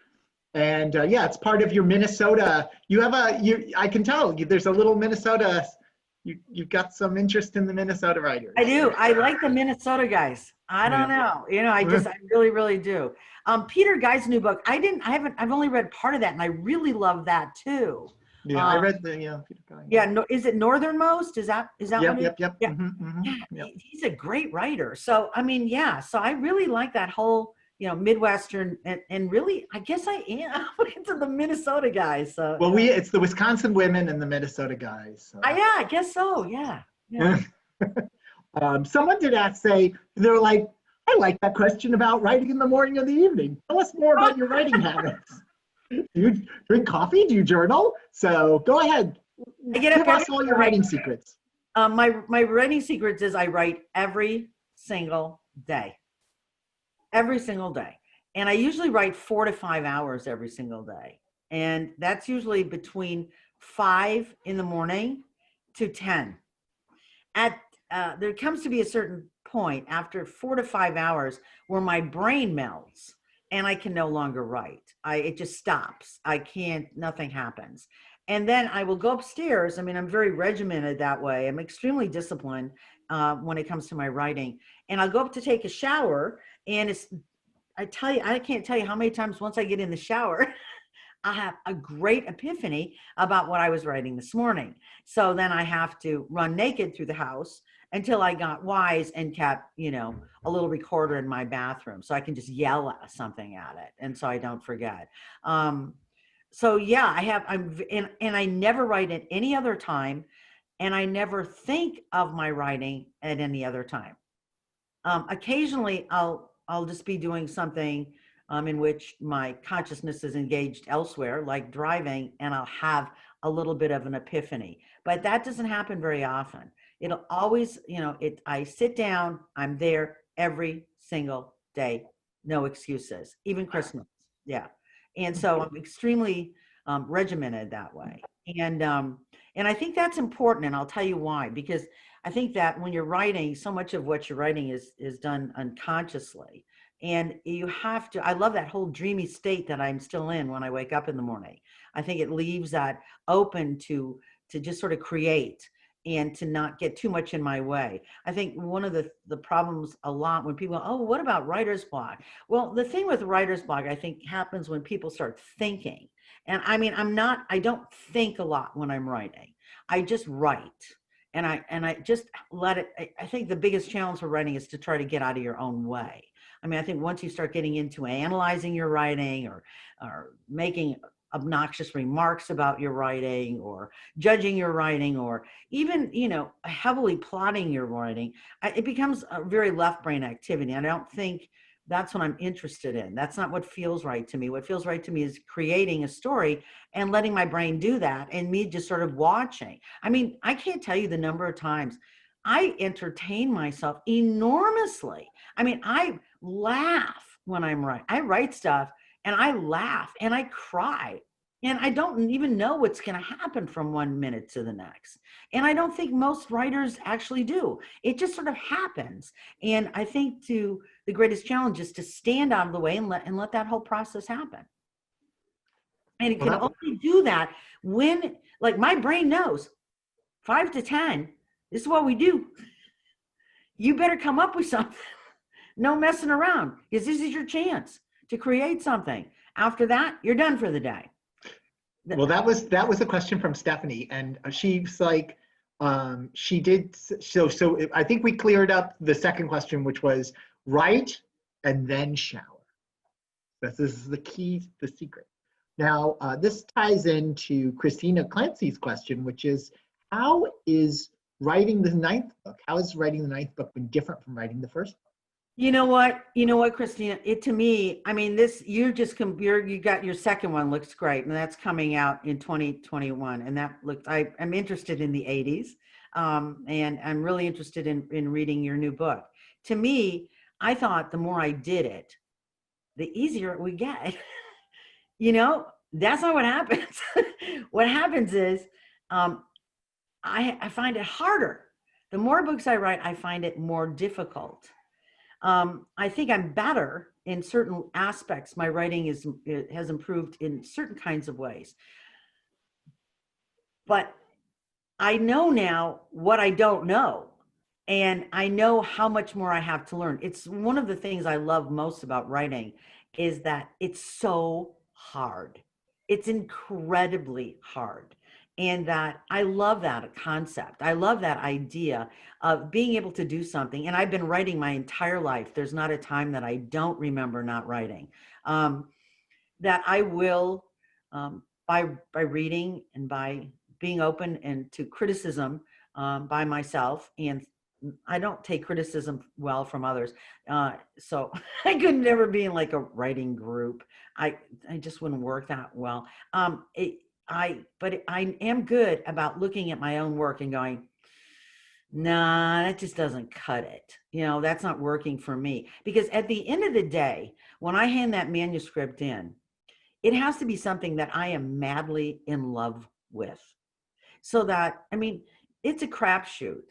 And yeah, it's part of your Minnesota. I can tell there's a little Minnesota. You've got some interest in the Minnesota writers. I do. I like the Minnesota guys. I don't know. I really, really do. Peter Guy's new book. I've only read part of that, and I really love that too. Yeah, I read the Peter Guy. Yeah, no, is it Northernmost? Is that Yep. Yeah. Yep. He's a great writer. So I mean, yeah. So I really like that whole, Midwestern, and really, I guess I am into the Minnesota guys. So well, it's the Wisconsin women and the Minnesota guys. So. Yeah, I guess so. Yeah. Someone did say they're like, I like that question about writing in the morning or the evening. Tell us more about your writing habits. Do you drink coffee? Do you journal? So go ahead. Give us all your writing secrets. My writing secrets is I write every single day. Every single day. And I usually write 4 to 5 hours every single day. And that's usually between 5 in the morning to 10. There comes to be a certain point after 4 to 5 hours where my brain melts and I can no longer write. It just stops. Nothing happens. And then I will go upstairs. I mean, I'm very regimented that way. I'm extremely disciplined when it comes to my writing. And I'll go up to take a shower, and I can't tell you how many times once I get in the shower, I have a great epiphany about what I was writing this morning. So then I have to run naked through the house until I got wise and kept, a little recorder in my bathroom so I can just yell something at it. And so I don't forget. So yeah, and I never write at any other time. And I never think of my writing at any other time. Occasionally I'll just be doing something in which my consciousness is engaged elsewhere, like driving, and I'll have a little bit of an epiphany. But that doesn't happen very often. It'll always, I sit down, I'm there every single day, no excuses, even Christmas. Yeah. And so I'm extremely regimented that way. And I think that's important, and I'll tell you why. Because I think that when you're writing, so much of what you're writing is done unconsciously. And you have to, I love that whole dreamy state that I'm still in when I wake up in the morning. I think it leaves that open to just sort of create and to not get too much in my way. I think one of the problems a lot when people, oh, what about writer's block? Well, the thing with writer's block, I think, happens when people start thinking. And I mean, I don't think a lot when I'm writing. I just write. And I just let it, I think the biggest challenge for writing is to try to get out of your own way. I mean, I think once you start getting into analyzing your writing or making obnoxious remarks about your writing or judging your writing or even, heavily plotting your writing, it becomes a very left brain activity. And I don't think that's what I'm interested in. That's not what feels right to me. What feels right to me is creating a story and letting my brain do that and me just sort of watching. I mean, I can't tell you the number of times I entertain myself enormously. I mean, I laugh when I'm writing. I write stuff and I laugh and I cry. And I don't even know what's going to happen from 1 minute to the next. And I don't think most writers actually do. It just sort of happens. And I think the greatest challenge is to stand out of the way and let that whole process happen. And it can only do that when, like, my brain knows 5 to 10, this is what we do. You better come up with something. No messing around, because this is your chance to create something. After that, you're done for the day. Well, that was a question from Stephanie, and she's like, she did so. I think we cleared up the second question, which was write and then shower. This is the key, the secret. Now, this ties into Christina Clancy's question, which is, how is writing the ninth book? How has writing the ninth book been different from writing the first book? You know what, Christina, to me, I mean, you got your second one looks great, and that's coming out in 2021. And that I'm interested in the 80s. And I'm really interested in reading your new book. To me, I thought the more I did it, the easier it would get. That's not what happens. What happens is, I find it harder. The more books I write, I find it more difficult. I think I'm better in certain aspects. My writing has improved in certain kinds of ways. But I know now what I don't know. And I know how much more I have to learn. It's one of the things I love most about writing is that it's so hard. It's incredibly hard. And that I love that concept. I love that idea of being able to do something. And I've been writing my entire life. There's not a time that I don't remember not writing. That I will, by reading and by being open and to criticism by myself, and I don't take criticism well from others. So I could never be in like a writing group. I just wouldn't work that well. But I am good about looking at my own work and going, nah, that just doesn't cut it. That's not working for me. Because at the end of the day, when I hand that manuscript in, it has to be something that I am madly in love with. So that, I mean, it's a crapshoot.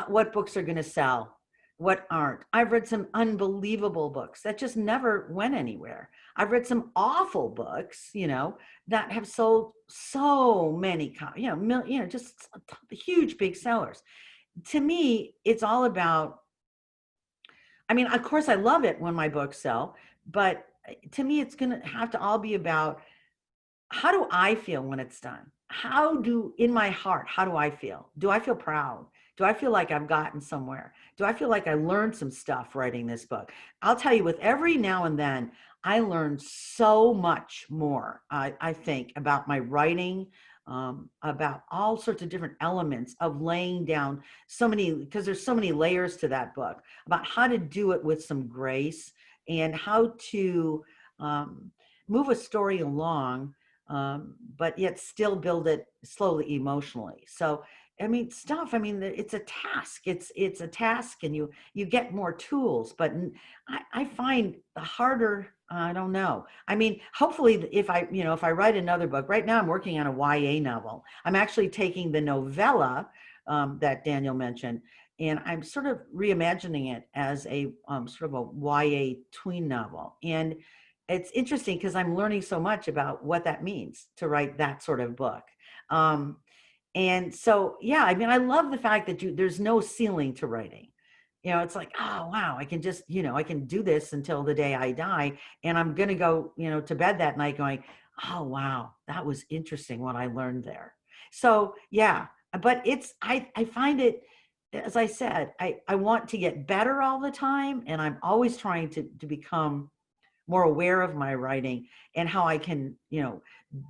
What books are going to sell, what aren't. I've read some unbelievable books that just never went anywhere. I've read some awful books, that have sold so many, just huge big sellers. To me, it's all about, I mean, of course I love it when my books sell, but to me, it's going to have to all be about how do I feel when it's done? In my heart, how do I feel? Do I feel proud? Do I feel like I've gotten somewhere? Do I feel like I learned some stuff writing this book? I'll tell you, with every now and then, I learned so much more, I think, about my writing, about all sorts of different elements of laying down so many, because there's so many layers to that book, about how to do it with some grace and how to move a story along, but yet still build it slowly emotionally. So, I mean, it's a task. It's a task, and you get more tools. But I find the harder. I don't know. I mean, hopefully, if I write another book. Right now, I'm working on a YA novel. I'm actually taking the novella that Daniel mentioned, and I'm sort of reimagining it as a sort of a YA tween novel. And it's interesting because I'm learning so much about what that means to write that sort of book. And so, yeah, I mean, I love the fact that there's no ceiling to writing. It's like, oh, wow, I can just, I can do this until the day I die. And I'm going to go, to bed that night going, oh, wow, that was interesting what I learned there. So, yeah, but I find it, as I said, I want to get better all the time. And I'm always trying to become more aware of my writing and how I can,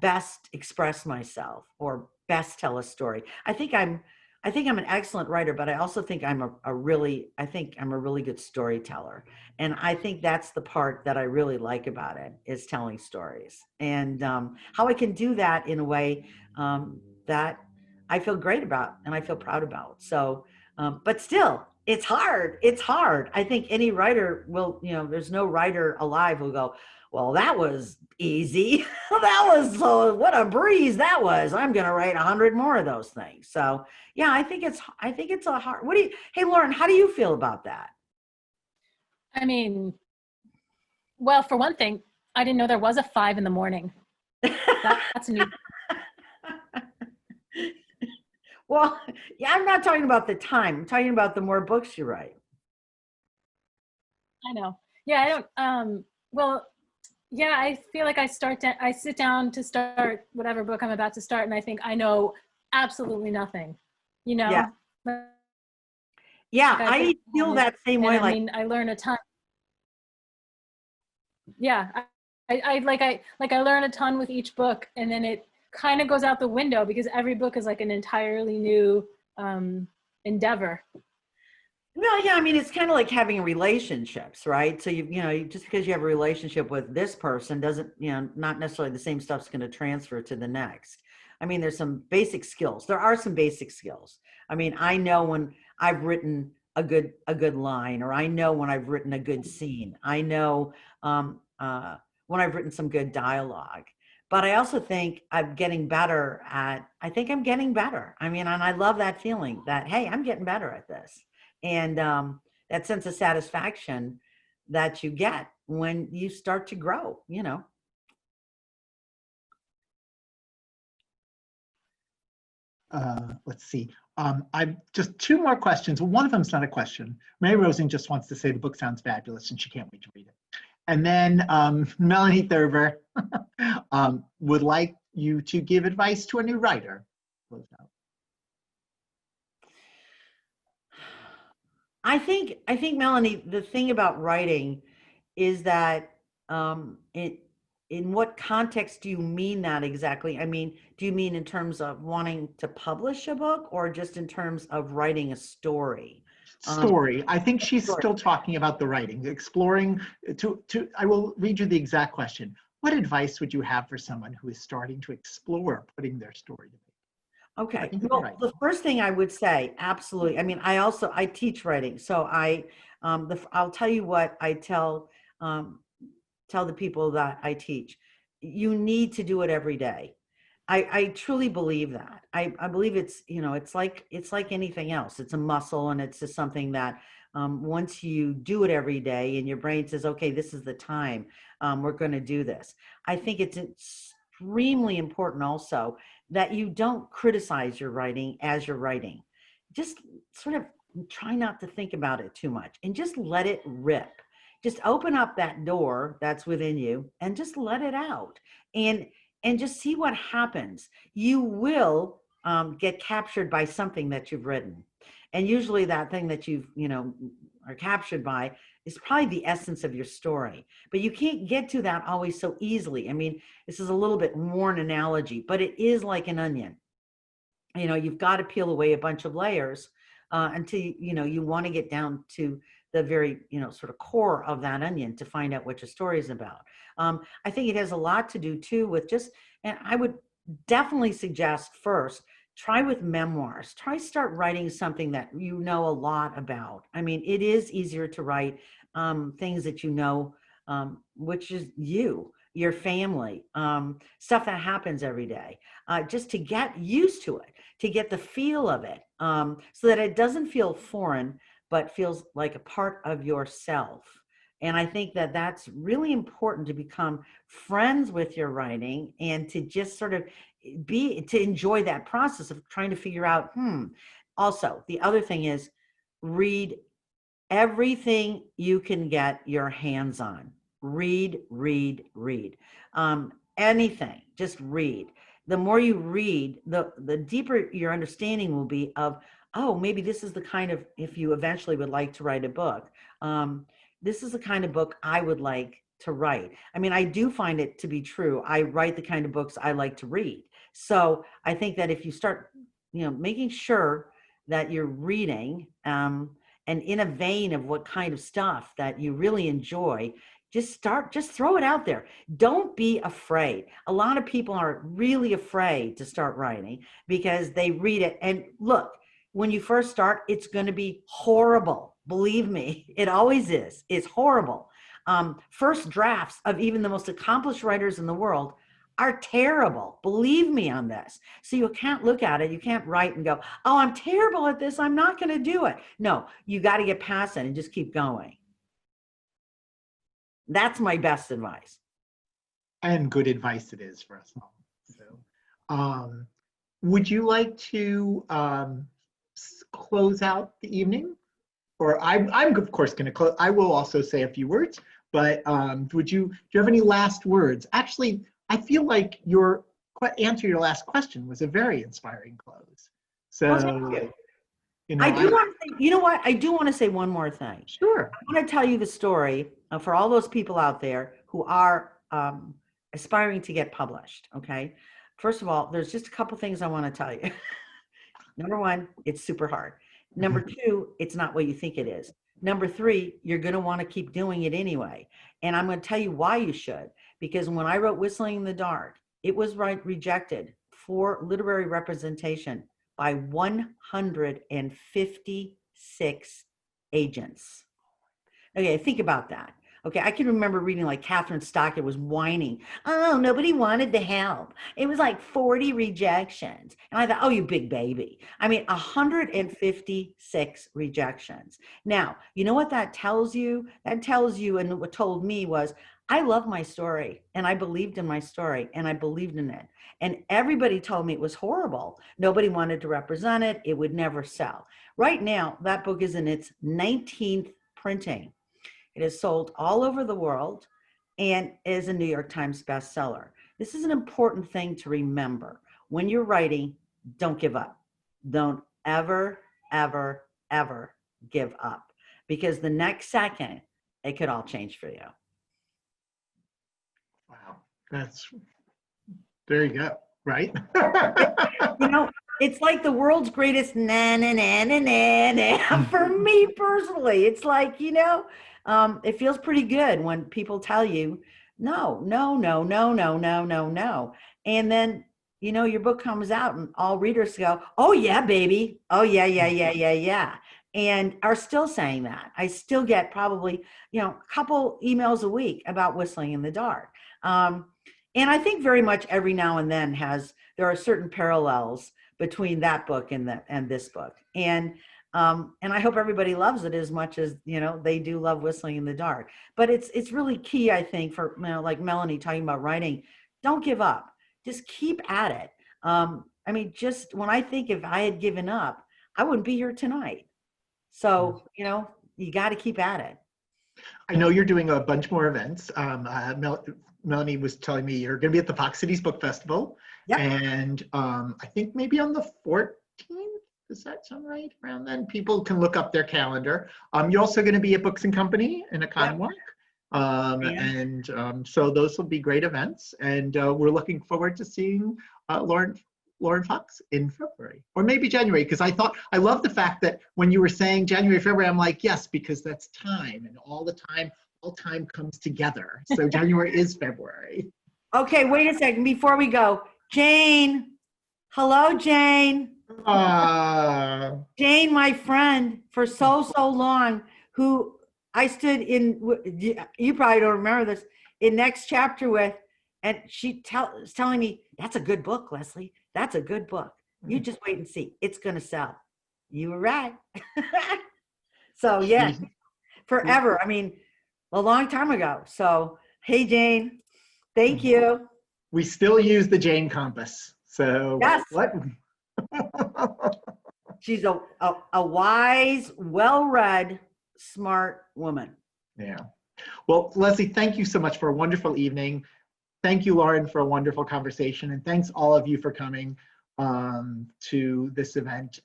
best express myself or best tell a story. I think I'm an excellent writer, but I also think I'm a really good storyteller. And I think that's the part that I really like about it, is telling stories, and how I can do that in a way that I feel great about and I feel proud about. So, but still, it's hard. It's hard. I think any writer will, there's no writer alive who'll go, well, that was easy. That was what a breeze that was. I'm going to write 100 more of those things. So yeah, I think it's a hard, hey, Lauren, how do you feel about that? I mean, well, for one thing, I didn't know there was a 5 a.m. That's new. Well, yeah, I'm not talking about the time. I'm talking about the more books you write. I know. Yeah, I don't, well, yeah, I feel like I sit down to start whatever book I'm about to start, and I think I know absolutely nothing, Yeah. Like Yeah, I feel that same way. I mean, I learn a ton. Yeah, I learn a ton with each book, and then it kind of goes out the window because every book is like an entirely new endeavor. Well, yeah, I mean, it's kind of like having relationships, right? So just because you have a relationship with this person doesn't, not necessarily the same stuff's going to transfer to the next. I mean, there's some basic skills. There are some basic skills. I mean, I know when I've written a good line, or I know when I've written a good scene. I know when I've written some good dialogue. But I also think I think I'm getting better. I mean, and I love that feeling that, hey, I'm getting better at this. And that sense of satisfaction that you get when you start to grow, Let's see. I've just 2 more questions. One of them is not a question. Mary Rosen just wants to say the book sounds fabulous and she can't wait to read it. And then Melanie Thurber would like you to give advice to a new writer. I think Melanie, the thing about writing is that in what context do you mean that exactly? I mean, do you mean in terms of wanting to publish a book, or just in terms of writing a story? Story. I think she's still talking about the writing, exploring I will read you the exact question. What advice would you have for someone who is starting to explore putting their story to paper? Okay. Well, the first thing I would say, absolutely. I mean, I teach writing, so I'll tell you what I tell the people that I teach. You need to do it every day. I truly believe that. I believe it's, it's like anything else. It's a muscle, and it's just something that once you do it every day and your brain says, okay, this is the time, we're going to do this. I think it's extremely important also that you don't criticize your writing as you're writing. Just sort of try not to think about it too much and just let it rip. Just open up that door that's within you and just let it out. And and just see what happens. You will get captured by something that you've written. And usually that thing that you've, are captured by is probably the essence of your story. But you can't get to that always so easily. I mean, this is a little bit worn analogy, but it is like an onion. You've got to peel away a bunch of layers until, you want to get down to the very, sort of core of that onion to find out what your story is about. I think it has a lot to do too with and I would definitely suggest first, try with memoirs. Start writing something that you know a lot about. I mean, it is easier to write things that which is your family, stuff that happens every day, just to get used to it, to get the feel of it, so that it doesn't feel foreign, but feels like a part of yourself. And I think that that's really important, to become friends with your writing and to just sort of to enjoy that process of trying to figure out, Also, the other thing is read everything you can get your hands on. Read. Anything, just read. The more you read, the deeper your understanding will be of, oh, maybe this is the kind of, if you eventually would like to write a book, this is the kind of book I would like to write. I mean, I do find it to be true. I write the kind of books I like to read. So I think that if you start, making sure that you're reading, and in a vein of what kind of stuff that you really enjoy, just throw it out there. Don't be afraid. A lot of people are really afraid to start writing because they read it. And look, when you first start, it's going to be horrible. Believe me, it always is. It's horrible. First drafts of even the most accomplished writers in the world are terrible. Believe me on this. So you can't look at it. You can't write and go, oh, I'm terrible at this, I'm not going to do it. No, you got to get past it and just keep going. That's my best advice. And good advice it is for us all. So, would you like to close out the evening? Or I'm of course going to close. I will also say a few words, but do you have any last words? Actually, I feel like your answer to your last question was a very inspiring close. So, I do want to say, you know what? I do want to say one more thing. Sure. I want to tell you the story for all those people out there who are aspiring to get published. Okay. First of all, there's just a couple things I want to tell you. Number one, it's super hard. Number two, it's not what you think it is. Number three, you're going to want to keep doing it anyway. And I'm going to tell you why you should. Because when I wrote Whistling in the Dark, it was rejected for literary representation by 156 agents. Okay, think about that. Okay, I can remember reading like Catherine Stockett was whining. Oh, nobody wanted to help. It was like 40 rejections. And I thought, oh, you big baby. I mean, 156 rejections. Now, you know what that tells you? That tells you, and what told me was, I love my story and I believed in my story and I believed in it. And everybody told me it was horrible. Nobody wanted to represent it. It would never sell. Right now, that book is in its 19th printing. It is sold all over the world and is a New York Times bestseller. This is an important thing to remember. When you're writing, don't give up. Don't ever, ever, ever give up. Because the next second, it could all change for you. Wow, there you go, right? It's like the world's greatest na na na na na na. For me personally, it's like, it feels pretty good when people tell you, no. And then, your book comes out and all readers go, oh yeah, baby. Oh yeah. And are still saying that. I still get probably, a couple emails a week about Whistling in the Dark. And I think very much every now and then there are certain parallels between that book and this book. And I hope everybody loves it as much as, they do love Whistling in the Dark. But it's really key, I think, for, like Melanie talking about writing, don't give up. Just keep at it. Just when I think if I had given up, I wouldn't be here tonight. So, you got to keep at it. I know you're doing a bunch more events. Melanie was telling me you're going to be at the Fox Cities Book Festival. Yep. And I think maybe on the 14th, does that sound right? Around then, people can look up their calendar. You're also going to be at Books and Company in Economowoc. So those will be great events. And we're looking forward to seeing Lauren Fox in February, or maybe January, because I love the fact that when you were saying January, February, I'm like, yes, because that's time, and all time comes together. So January is February. Okay, wait a second before we go. Jane, hello, Jane. Jane, my friend for so long, who I stood in, you probably don't remember this, in Next Chapter with, and she was telling me, that's a good book, Lesley. That's a good book. You just wait and see. It's going to sell. You were right. So, yeah, forever. I mean, a long time ago. So, hey, Jane, thank you. We still use the Jane compass. So, yes. What? She's a wise, well-read, smart woman. Yeah. Well, Lesley, thank you so much for a wonderful evening. Thank you, Lauren, for a wonderful conversation. And thanks all of you for coming to this event.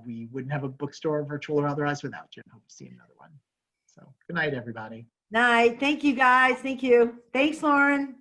We wouldn't have a bookstore, virtual or otherwise, without you. Hope to see another one. So good night, everybody. Night. Thank you, guys. Thank you. Thanks, Lauren.